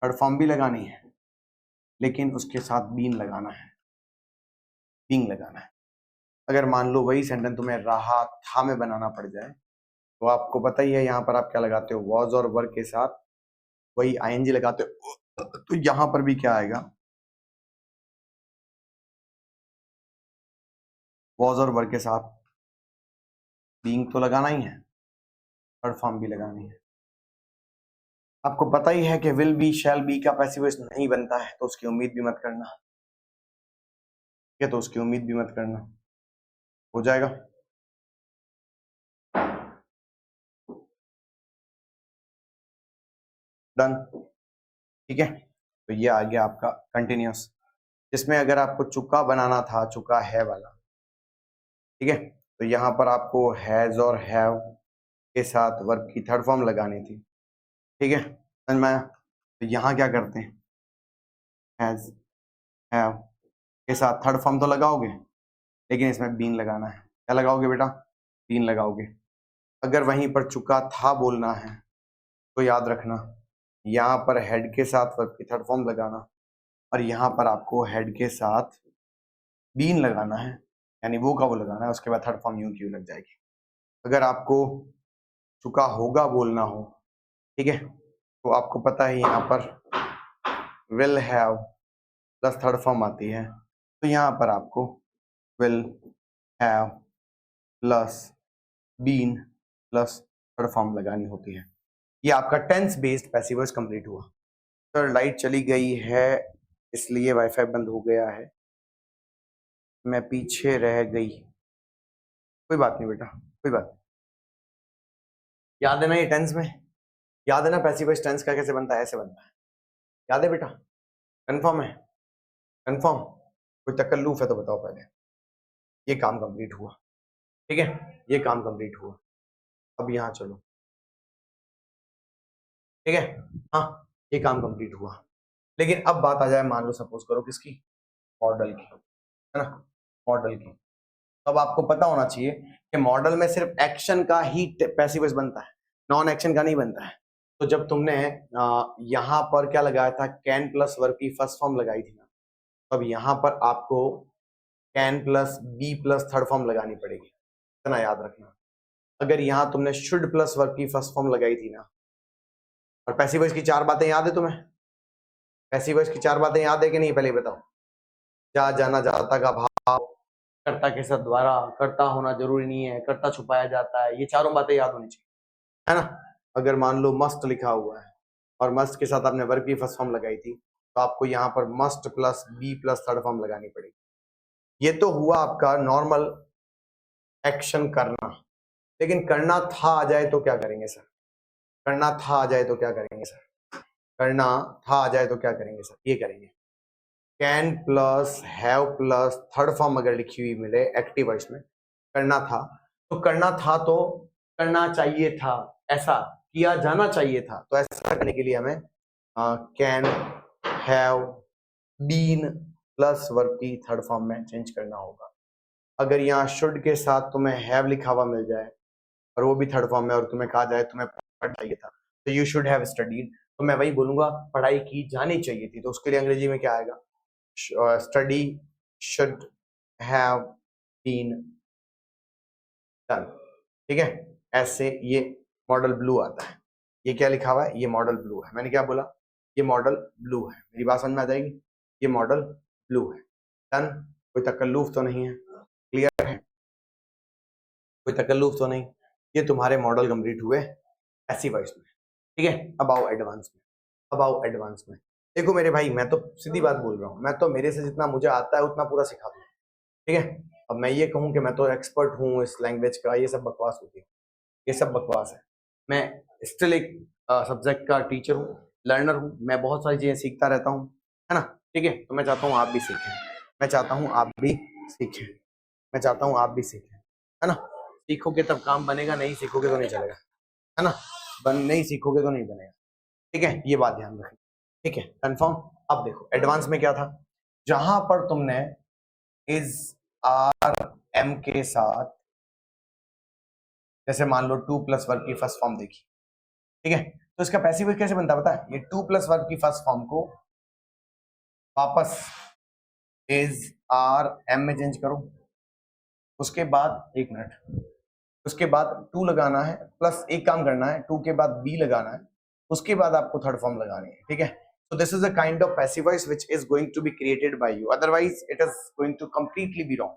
थर्ड फॉर्म भी लगानी है, लेकिन उसके साथ बीन लगाना है, बींग लगाना है। अगर मान लो वही सेंटेंस तुम्हें रहा था में बनाना पड़ जाए, तो आपको पता ही है यहाँ पर आप क्या लगाते हो? वॉज और वर्ब के साथ वही आईएनजी लगाते हो, तो यहाँ पर भी क्या आएगा? वॉज और वर्ब के साथ बीइंग तो लगाना ही है, थर्ड फॉर्म भी लगानी है। आपको पता ही है कि विल बी शैल बी का पैसिव वॉइस नहीं बनता है, तो उसकी उम्मीद भी मत करना, ठीक है? तो उसकी उम्मीद भी मत करना, हो जाएगा। डन, ठीक है? तो ये आ गया आपका कंटिन्यूअस, जिसमें अगर आपको चुका बनाना था, चुका है वाला, ठीक है, तो यहाँ पर आपको हैज और हैव के साथ वर्ब की थर्ड फॉर्म लगानी थी, ठीक है? समझ में आया? तो यहाँ क्या करते हैं? हैज हैव के साथ थर्ड फॉर्म तो लगाओगे, लेकिन इसमें बीन लगाना है। क्या लगाओगे बेटा? बीन लगाओगे। अगर वहीं पर चुका था बोलना है, तो याद रखना यहाँ पर हेड के साथ वर्ब की थर्ड फॉर्म लगाना, और यहाँ पर आपको हेड के साथ बीन लगाना है, यानी वो का वो लगाना है, उसके बाद थर्ड फॉर्म यूं क्यों लग जाएगी। अगर आपको चुका होगा बोलना हो, ठीक है, तो आपको पता है यहाँ पर will have plus third form आती है, तो यहाँ पर आपको will have plus been plus third form लगानी होती है। ये आपका tense based passive voice complete हुआ। सर लाइट चली गई है इसलिए वाईफाई बंद हो गया है, मैं पीछे रह गई। कोई बात नहीं बेटा, कोई बात नहीं। याद है ना ये टेंस में, याद है ना पैसिव वॉइस टेंस का कैसे बनता है, ऐसे बनता है। याद है बेटा, कंफर्म है, कंफर्म। कोई तकल्लुफ है तो बताओ पहले। ये काम कंप्लीट हुआ, ठीक है, ये काम कंप्लीट हुआ। अब यहाँ चलो, ठीक है, हाँ ये काम कंप्लीट हुआ। लेकिन अब बात आ जाए, मान लो सपोज करो किसकी, मॉडल की, है ना, मॉडल की। तो अब आपको पता होना चाहिए कि मॉडल में सिर्फ एक्शन का ही पैसिव वॉइस बनता है, नॉन एक्शन का नहीं बनता है। तो जब तुमने यहाँ पर क्या लगाया था, कैन प्लस वर्ब की फर्स्ट फॉर्म लगाई थी ना, तो अब यहाँ पर आपको can plus be plus third form लगानी पड़ेगी, इतना याद रखना। अगर यहाँ तुमने शुड प्लस वर्ब की फर्स्ट फॉर्म लगाई थी ना, और पैसिव वॉइस की चार बातें याद है तुम्हें, पैसिव वॉइस की चार बातें याद है कि नहीं, पहले बताओ। जा, जाना, जाता का भाव, कर्ता के साथ द्वारा, कर्ता होना जरूरी नहीं है, कर्ता छुपाया जाता है, ये चारों बातें याद होनी चाहिए, है ना। अगर मान लो मस्ट लिखा हुआ है और मस्ट के साथ आपने वर्ब की फर्स्ट फॉर्म लगाई थी, तो आपको यहाँ पर must plus be plus third form लगानी पड़ेगी। ये तो हुआ आपका नॉर्मल एक्शन करना। लेकिन करना था आ जाए तो क्या करेंगे सर, करना था आ जाए तो क्या करेंगे सर, करना था आ जाए तो क्या करेंगे सर, ये करेंगे can plus have plus third form अगर लिखी हुई मिले एक्टिव वॉइस में, करना था, तो करना था तो करना चाहिए था, ऐसा किया जाना चाहिए था। तो ऐसा करने के लिए हमें can have been plus verb की थर्ड फॉर्म में चेंज करना होगा। अगर यहाँ शुड के साथ तुम्हें हैव लिखा हुआ मिल जाए और वो भी थर्ड फॉर्म में, और तुम्हें कहा जाए तुम्हें पढ़ना चाहिए था, तो यू शुड हैव स्टडीड, तो मैं वही बोलूंगा पढ़ाई की जानी चाहिए थी। तो उसके लिए अंग्रेजी में क्या आएगा, study should have been done, ठीक है। ऐसे ये मॉडल ब्लू आता है। ये क्या लिखा हुआ है, ये मॉडल ब्लू है। मैंने क्या बोला, ये मॉडल ब्लू है, मेरी बात समझ में आ जाएगी, ये मॉडल ब्लू है। डन, कोई तकल्लुफ तो नहीं है, क्लियर है, कोई तकल्लुफ तो नहीं। ये तुम्हारे मॉडल कंप्लीट हुए पैसिव वॉइस में, ठीक है। अब आओ एडवांस में, अब आओ एडवांस में। देखो मेरे भाई, मैं तो सीधी बात बोल रहा हूँ, मैं तो मेरे से जितना मुझे आता है उतना पूरा सिखा दूँ, ठीक है। अब मैं ये कहूँ कि मैं तो एक्सपर्ट हूँ इस लैंग्वेज का, ये सब बकवास होती है, ये सब बकवास है। मैं स्टिल एक सब्जेक्ट का टीचर हूँ, लर्नर हूँ, मैं बहुत सारी चीजें सीखता रहता हूँ, है ना, ठीक है। तो मैं चाहता हूँ आप भी सीखें, मैं चाहता हूँ आप भी सीखें, मैं चाहता हूँ आप भी सीखें, है ना। सीखोगे तब काम बनेगा, नहीं सीखोगे तो नहीं चलेगा, है ना, नहीं सीखोगे तो नहीं बनेगा, ठीक है। ये बात ध्यान रखें, ठीक है, कंफर्म। अब देखो एडवांस में क्या था, जहां पर तुमने इज आर एम के साथ, जैसे मान लो टू प्लस वर्ब की फर्स्ट फॉर्म देखी, ठीक है, तो इसका पैसिव कैसे बनता है पता है, ये टू प्लस वर्ब की फर्स्ट फॉर्म को वापस इज आर एम में चेंज करो, उसके बाद एक मिनट, उसके बाद टू लगाना है, प्लस एक काम करना है, टू के बाद बी लगाना है, उसके बाद आपको थर्ड फॉर्म लगानी है, ठीक है। So this is a kind of passive voice which is going to be created by you. Otherwise, it is going to completely be wrong.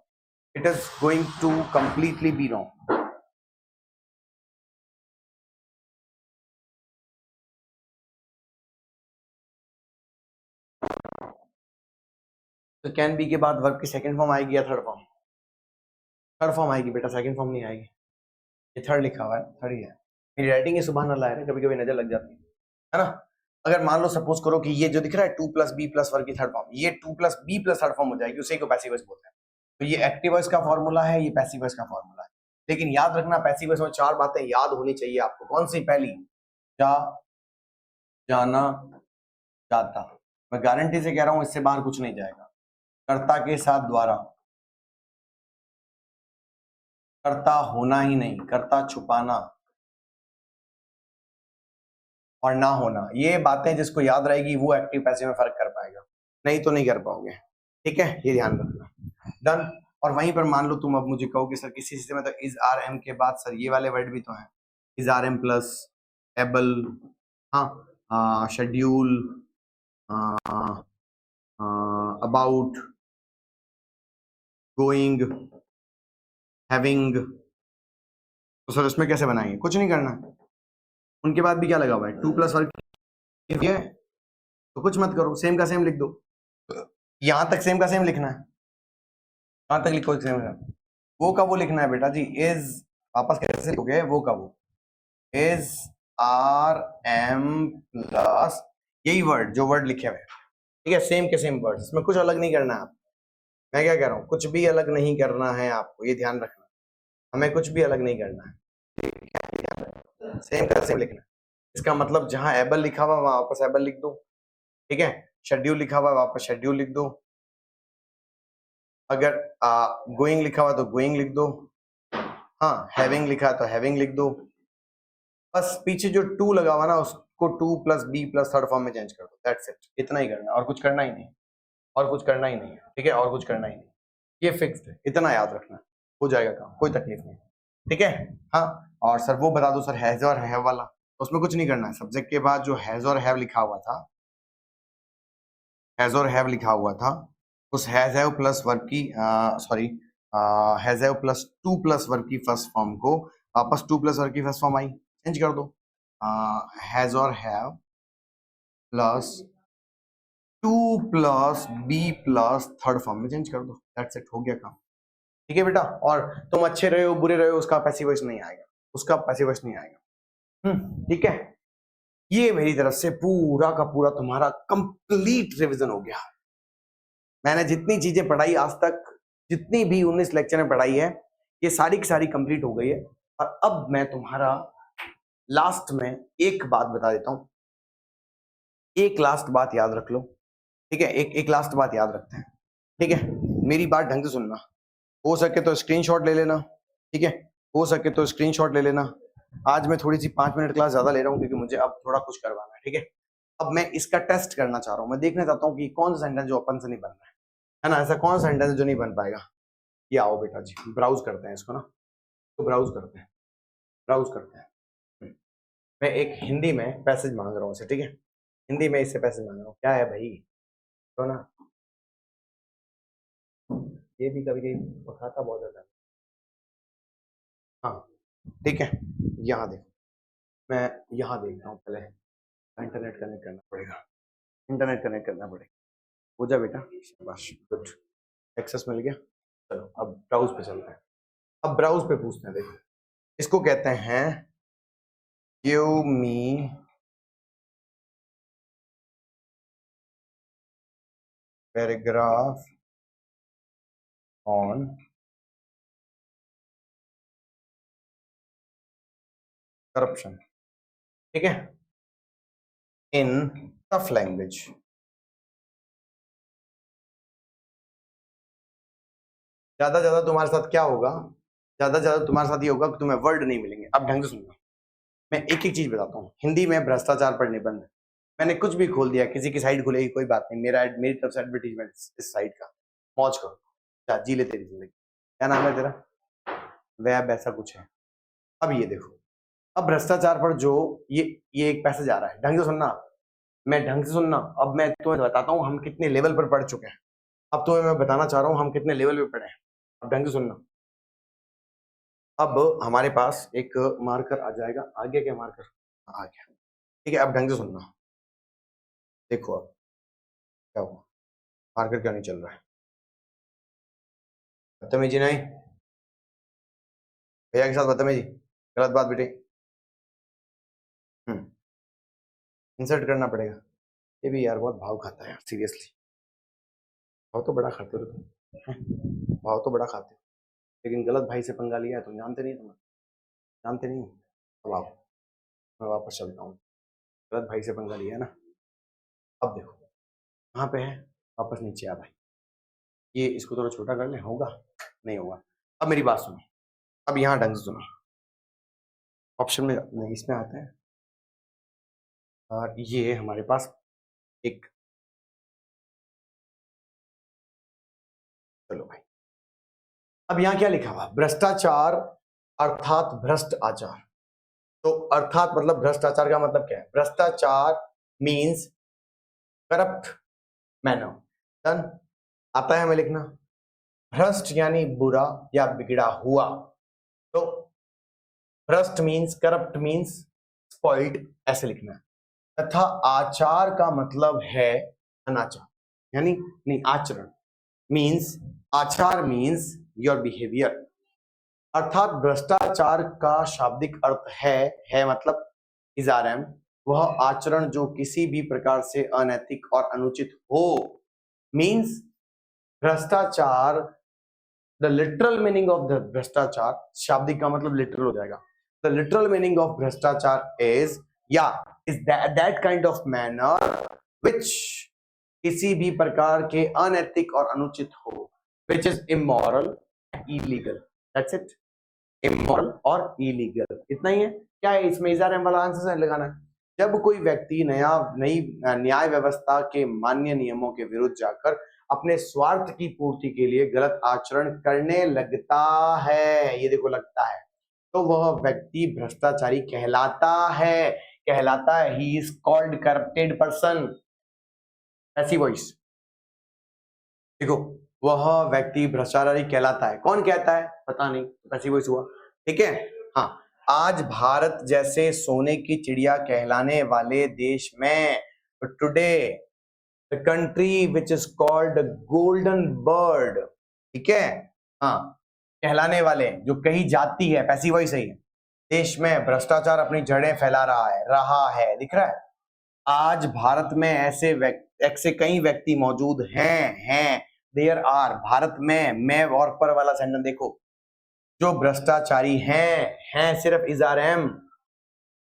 It is going to completely be wrong. तो can be के बाद verb की second form आएगी या third form, third form आएगी बेटा, second form नहीं आएगी। ये थर्ड लिखा हुआ है, थर्ड ही है। मेरी राइटिंग ही सुबह अल्लाह है, कभी कभी नजर लग जाती है ना। अगर मान लो सपोज करो कि ये जो दिख रहा है to plus be plus verb की थर्ड फॉर्म, ये to plus be plus third form हो जाएगी, उसी को पैसिव वॉइस बोलते हैं। तो ये एक्टिव वॉइस का फॉर्मूला है, ये पैसिव वॉइस का फॉर्मूला है। लेकिन याद रखना पैसिव वॉइस में चार बातें याद होनी चाहिए आपको। कौन सी, पहली, जा, जाना, जाता। मैं गारंटी से कह रहा हूं इससे बाहर कुछ नहीं जाएगा। कर्ता के साथ द्वारा, कर्ता होना ही नहीं, कर्ता छुपाना और ना होना, ये बातें जिसको याद रहेगी वो एक्टिव पैसिव में फर्क कर पाएगा, नहीं तो नहीं कर पाओगे, ठीक है, ये ध्यान रखना। डन। और वहीं पर मान लो तुम अब मुझे कहो कि सर किसी चीज में तो इज आर एम के बाद सर ये वाले वर्ड भी तो हैं, is are am plus able, हाँ, शेड्यूल, अबाउट, गोइंग, हैविंग, तो सर इसमें कैसे बनाएंगे? कुछ नहीं करना, उनके बाद भी क्या लगा हुआ है, 2+वर्ग है, तो कुछ मत करो, सेम का सेम लिख दो। यहां तक सेम का सेम लिखना है, कहां तक लिखो सेम का वो का वो लिखना है बेटा जी। इज वापस कैसे लिखोगे? वो का वो इज आर एम प्लस, यही वर्ड जो वर्ड लिखे हुए हैं, ठीक है, सेम के सेम वर्ड, इसमें कुछ अलग नहीं करना है आप। मैं क्या कह रहा हूँ, कुछ भी अलग नहीं करना है आपको, ये ध्यान रखना, हमें कुछ भी अलग नहीं करना है, सेम का सेम लिखना है। इसका मतलब जहां एबल लिखा हुआ वहां वापस एबल लिख दो, ठीक है, शेड्यूल लिखा हुआ वापस शेड्यूल लिख दो, अगर गोइंग लिखा हुआ तो गोइंग लिख दो, हाँ हैविंग लिखा तो हैविंग लिख दो, बस पीछे जो टू लगा हुआ ना उसको 2+b+3rd फॉर्म में चेंज कर दो, दैट्स इट, इतना ही करना है, और कुछ करना ही नहीं, और कुछ करना ही नहीं है, ठीक है, और कुछ करना ही नहीं, ये फिक्स्ड है, इतना याद रखना, हो जाएगा काम, कोई तकलीफ नहीं, ठीक है। हाँ, और सर वो बता दो सर, हैज और हैव वाला, उसमें कुछ नहीं करना है, सब्जेक्ट के बाद जो हैज और हैव लिखा हुआ था, हैज और हैव लिखा हुआ था, उस हैज हैव प्लस वर्ब की सॉरी हैज हैव प्लस 2+वर्ब की फर्स्ट फॉर्म को वापस 2+वर्ब की फर्स्ट फॉर्म आई, चेंज कर दो, हैज और हैव प्लस 2+b+3rd फॉर्म में चेंज कर दो, दैट्स इट, हो गया काम, ठीक है बेटा। और तुम अच्छे रहे हो बुरे रहे हो उसका पैसिव वॉइस नहीं आएगा, उसका पैसिव वॉइस नहीं आएगा, ठीक है। ये मेरी तरफ से पूरा का पूरा तुम्हारा कंप्लीट रिवीजन हो गया। मैंने जितनी चीजें पढ़ाई आज तक, जितनी भी 19 लेक्चर में पढ़ाई है, ये सारी की सारी कंप्लीट हो गई है। और अब मैं तुम्हारा लास्ट में एक बात बता देता हूं, एक लास्ट बात याद रख लो, ठीक है, एक लास्ट बात याद रखते हैं, ठीक है, मेरी बात ढंग से सुनना, हो सके तो स्क्रीनशॉट ले लेना, ठीक है, हो सके तो स्क्रीनशॉट ले लेना। आज मैं थोड़ी सी 5 मिनट क्लास ज्यादा ले रहा हूँ क्योंकि मुझे अब थोड़ा कुछ करवाना है, ठीक है। अब मैं इसका टेस्ट करना चाह रहा हूँ, मैं देखना चाहता हूँ कि कौन सा सेंटेंस जो अपन से नहीं बन रहा है ना, ऐसा कौन सा सेंटेंस जो नहीं बन पाएगा। ये आओ बेटा जी, ब्राउज करते हैं इसको ना, तो ब्राउज करते हैं, ब्राउज करते हैं। मैं एक हिंदी में पैसेज मांग रहा हूँ इसे, ठीक है, हिंदी में इससे पैसेज मांग रहा हूँ, क्या है भाई, तो ना ये भी कभी कभी पकाता बहुत ज्यादा, हाँ ठीक है, यहाँ देखो, मैं यहाँ देखता हूँ, पहले इंटरनेट कनेक्ट करना पड़ेगा, इंटरनेट कनेक्ट करना पड़ेगा, हो जा बेटा, शाबाश, गुड, एक्सेस मिल गया। चलो अब ब्राउज पे चलते हैं, अब ब्राउज पे पूछते हैं, देखो इसको कहते हैं give me paragraph on corruption, ठीक है, इन टफ लैंग्वेज। ज्यादा ज्यादा तुम्हारे साथ क्या होगा, ज्यादा ज्यादा तुम्हारे साथ ये होगा कि तुम्हें वर्ड नहीं मिलेंगे। अब ढंग से सुनना, मैं एक एक चीज बताता हूँ, हिंदी में भ्रष्टाचार पढ़ने बंद है, मैंने कुछ भी खोल दिया, किसी की साइड खुलेगी कोई बात नहीं, मेरी तरफ से एडवर्टीजमेंट इस साइड का, मौज करो, जा जी ले तेरी जिंदगी। क्या नाम है तेरा? वैब, ऐसा कुछ है। अब ये देखो, अब भ्रष्टाचार पर जो ये एक पैसेज आ रहा है, ढंग से सुनना, मैं ढंग से सुनना, अब मैं तुम्हें बताता हूँ हम कितने लेवल पर पढ़ चुके हैं, अब तुम्हें मैं बताना चाह रहा हूँ हम कितने लेवल पे पढ़े हैं, अब ढंग से सुनना। अब हमारे पास एक मार्कर आ जाएगा, आगे क्या मार्कर आ गया, ठीक है, अब ढंग से सुनना, देखो अब क्या हुआ, मार्कर क्यों नहीं चल रहा है, बदतमीजी नहीं, भैया के साथ बदतमीजी, गलत बात बेटे, इंसर्ट करना पड़ेगा, ये भी यार बहुत भाव खाता है यार, सीरियसली, भाव तो बड़ा खाते हो तुम, भाव तो बड़ा खाते हो, लेकिन गलत भाई से पंगा लिया है, तुम जानते नहीं, तुम जानते नहीं, अब आओ मैं वापस चलता हूँ, गलत भाई से पंगा लिया है ना। अब देखो कहाँ पे है, वापस नीचे आ भाई, ये इसको थोड़ा छोटा कर ले, होगा नहीं होगा। अब मेरी बात सुनो, अब यहाँ ढंग से सुनो, ऑप्शन में नहीं, इसमें आते हैं, और ये हमारे पास एक, चलो भाई, अब यहाँ क्या लिखा हुआ, भ्रष्टाचार अर्थात भ्रष्ट आचार, तो अर्थात मतलब भ्रष्टाचार का मतलब क्या है, भ्रष्टाचार मीन्स करप्ट मैनर, डन, आता है हमें लिखना, भ्रष्ट यानी बुरा या बिगड़ा हुआ, तो भ्रष्ट मीन्स करप्ट मीन्स स्पॉइल्ड, ऐसे लिखना है। तथा आचार का मतलब है अनाचार, यानी नहीं आचरण मीन्स, आचार मीन्स योर बिहेवियर। अर्थात भ्रष्टाचार का शाब्दिक अर्थ है मतलब इजारम, वह आचरण जो किसी भी प्रकार से अनैतिक और अनुचित हो। मीन्स भ्रष्टाचार, the literal meaning of the भ्रष्टाचार, शाब्दिक का मतलब लिटरल हो जाएगा। द लिटरल मीनिंग ऑफ भ्रष्टाचार is is that kind of manner which, किसी भी प्रकार के अनैतिक और अनुचित हो, which is immoral, illegal, that's it, immoral और इलीगल, इतना ही है। क्या है इसमें इजार वाला आंसर लगाना है। जब कोई व्यक्ति नई न्याय व्यवस्था के मान्य नियमों के विरुद्ध जाकर अपने स्वार्थ की पूर्ति के लिए गलत आचरण करने लगता है, ये देखो लगता है, तो वह व्यक्ति भ्रष्टाचारी कहलाता है। He is called corrupted person. ऐसी वॉइस देखो, वह व्यक्ति भ्रष्टाचारी कहलाता है। कौन कहता है पता नहीं, ऐसी वॉइस हुआ, ठीक है। हाँ, आज भारत जैसे सोने की चिड़िया कहलाने वाले देश में today the country which is called golden bird, ठीक है, हाँ, कहलाने वाले जो कही जाती है, पैसिव वॉइस है, देश में भ्रष्टाचार अपनी जड़ें फैला रहा है, दिख रहा है। आज भारत में ऐसे कई व्यक्ति मौजूद हैं देयर आर, भारत में, मैं और पर वाला सेंटेंस देखो, जो भ्रष्टाचारी हैं सिर्फ इजारम।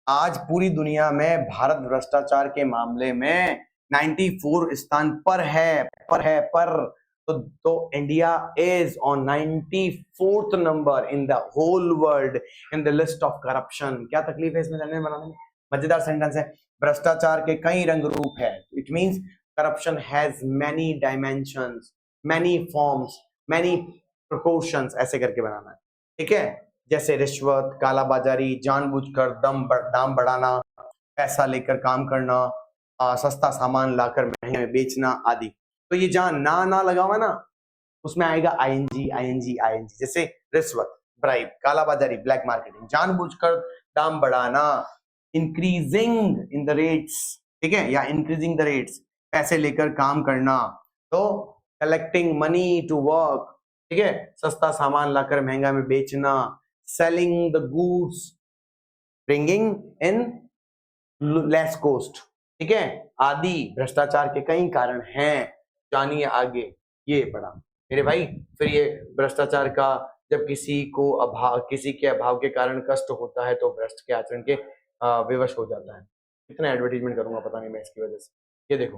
आज पूरी दुनिया में भारत भ्रष्टाचार के मामले में 94 स्थान पर है, तो India is on 94th number in the whole world in the list of corruption. क्या तकलीफ है इसमें जानने बनाने में? मजेदार सेंटेंस है। भ्रष्टाचार के कई रंग रूप है, it means corruption has many dimensions, many forms, many proportions, ऐसे करके बनाना है, ठीक है। जैसे रिश्वत, कालाबाजारी, जानबूझकर दाम बढ़ाना, पैसा लेकर काम करना, सस्ता सामान लाकर महंगे में बेचना आदि। तो ये जहां ना लगा हुआ ना, उसमें आएगा आईएनजी। जैसे रिश्वत, ब्राइब, कालाबाजारी, ब्लैक मार्केटिंग, जानबूझकर दाम बढ़ाना, इंक्रीजिंग इन द रेट्स, ठीक है, या इंक्रीजिंग द रेट्स, पैसे लेकर काम करना। तो कलेक्टिंग मनी टू वर्क, ठीक है, सस्ता सामान लाकर महंगा में बेचना, selling the goods bringing in less cost, ठीक है, आदि भ्रष्टाचार के कई कारण हैं। जानिए आगे, ये पढ़ा मेरे भाई। फिर ये भ्रष्टाचार का, जब किसी के अभाव के कारण कष्ट होता है तो भ्रष्ट के आचरण के विवश हो जाता है। कितना एडवर्टीजमेंट करूंगा पता नहीं मैं इसकी वजह से। ये देखो,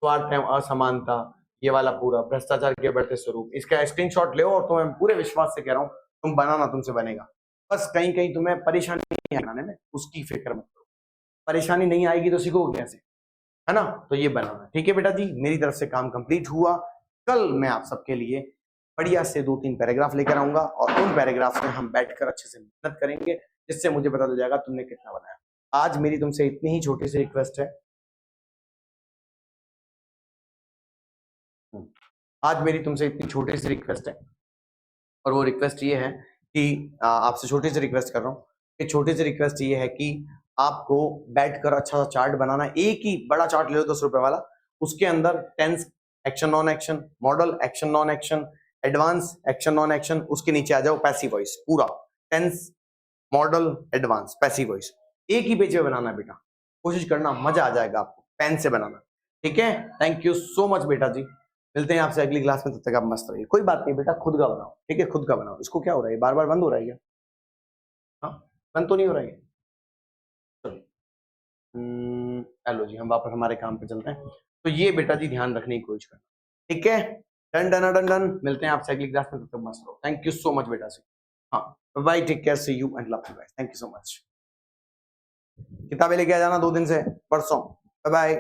स्वार्थ एवं असमानता, ये वाला पूरा भ्रष्टाचार के बढ़ते स्वरूप, इसका स्क्रीनशॉट ले और तुम्हें पूरे विश्वास से कह रहा हूँ, तुम बनाना, तुमसे बनेगा। बस कहीं तुम्हें परेशानी नहीं बनाने में, उसकी फिक्र मत करो। परेशानी नहीं आएगी तो सीखोगे कैसे, है ना। तो ये बनाना, ठीक है बेटा जी। मेरी तरफ से काम कंप्लीट हुआ। कल मैं आप सबके लिए बढ़िया से 2-3 पैराग्राफ लेकर आऊंगा और उन पैराग्राफ में हम बैठकर अच्छे से मेहनत करेंगे, जिससे मुझे पता चल जाएगा तुमने कितना बनाया। आज मेरी तुमसे इतनी ही छोटी सी रिक्वेस्ट है, आज मेरी तुमसे इतनी छोटी सी रिक्वेस्ट है, और वो रिक्वेस्ट ये है कि आपसे छोटी सी रिक्वेस्ट कर रहा हूँ कि छोटी सी रिक्वेस्ट ये है कि आपको बैठकर अच्छा सा चार्ट बनाना। एक ही बड़ा चार्ट ले लो 10 रुपए वाला, उसके अंदर tense, action non action, modal, action non action, advance, action non action, उसके नीचे आ जाओ पैसिव वॉइस, पूरा tense, modal, advance, passive voice, एक ही पेज पे बनाना बेटा। कोशिश करना, मजा आ जाएगा आपको पेन से बनाना, ठीक है। थैंक यू सो मच बेटा जी, मिलते हैं आपसे अगली क्लास में, तब तक आप मस्त रहिए। कोई बात नहीं बेटा, खुद का बनाओ, ठीक है, खुद का बनाओ। इसको क्या हो रहा है, बार बार बंद हो रहा है क्या? हाँ, बंद तो नहीं हो रहा है। चलो जी, हम वापस हमारे काम पे चलते हैं। तो ये बेटा जी ध्यान रखने की कोशिश करना, ठीक है। डन। मिलते हैं आपसे अगली क्लास में, तब तक मस्त रहो। थैंक यू सो मच बेटा जी। हाँ, bye, take care, see you and love you guys. Thank you so much. किताबें लेके आ जाना 2 दिन से, परसों। Bye bye.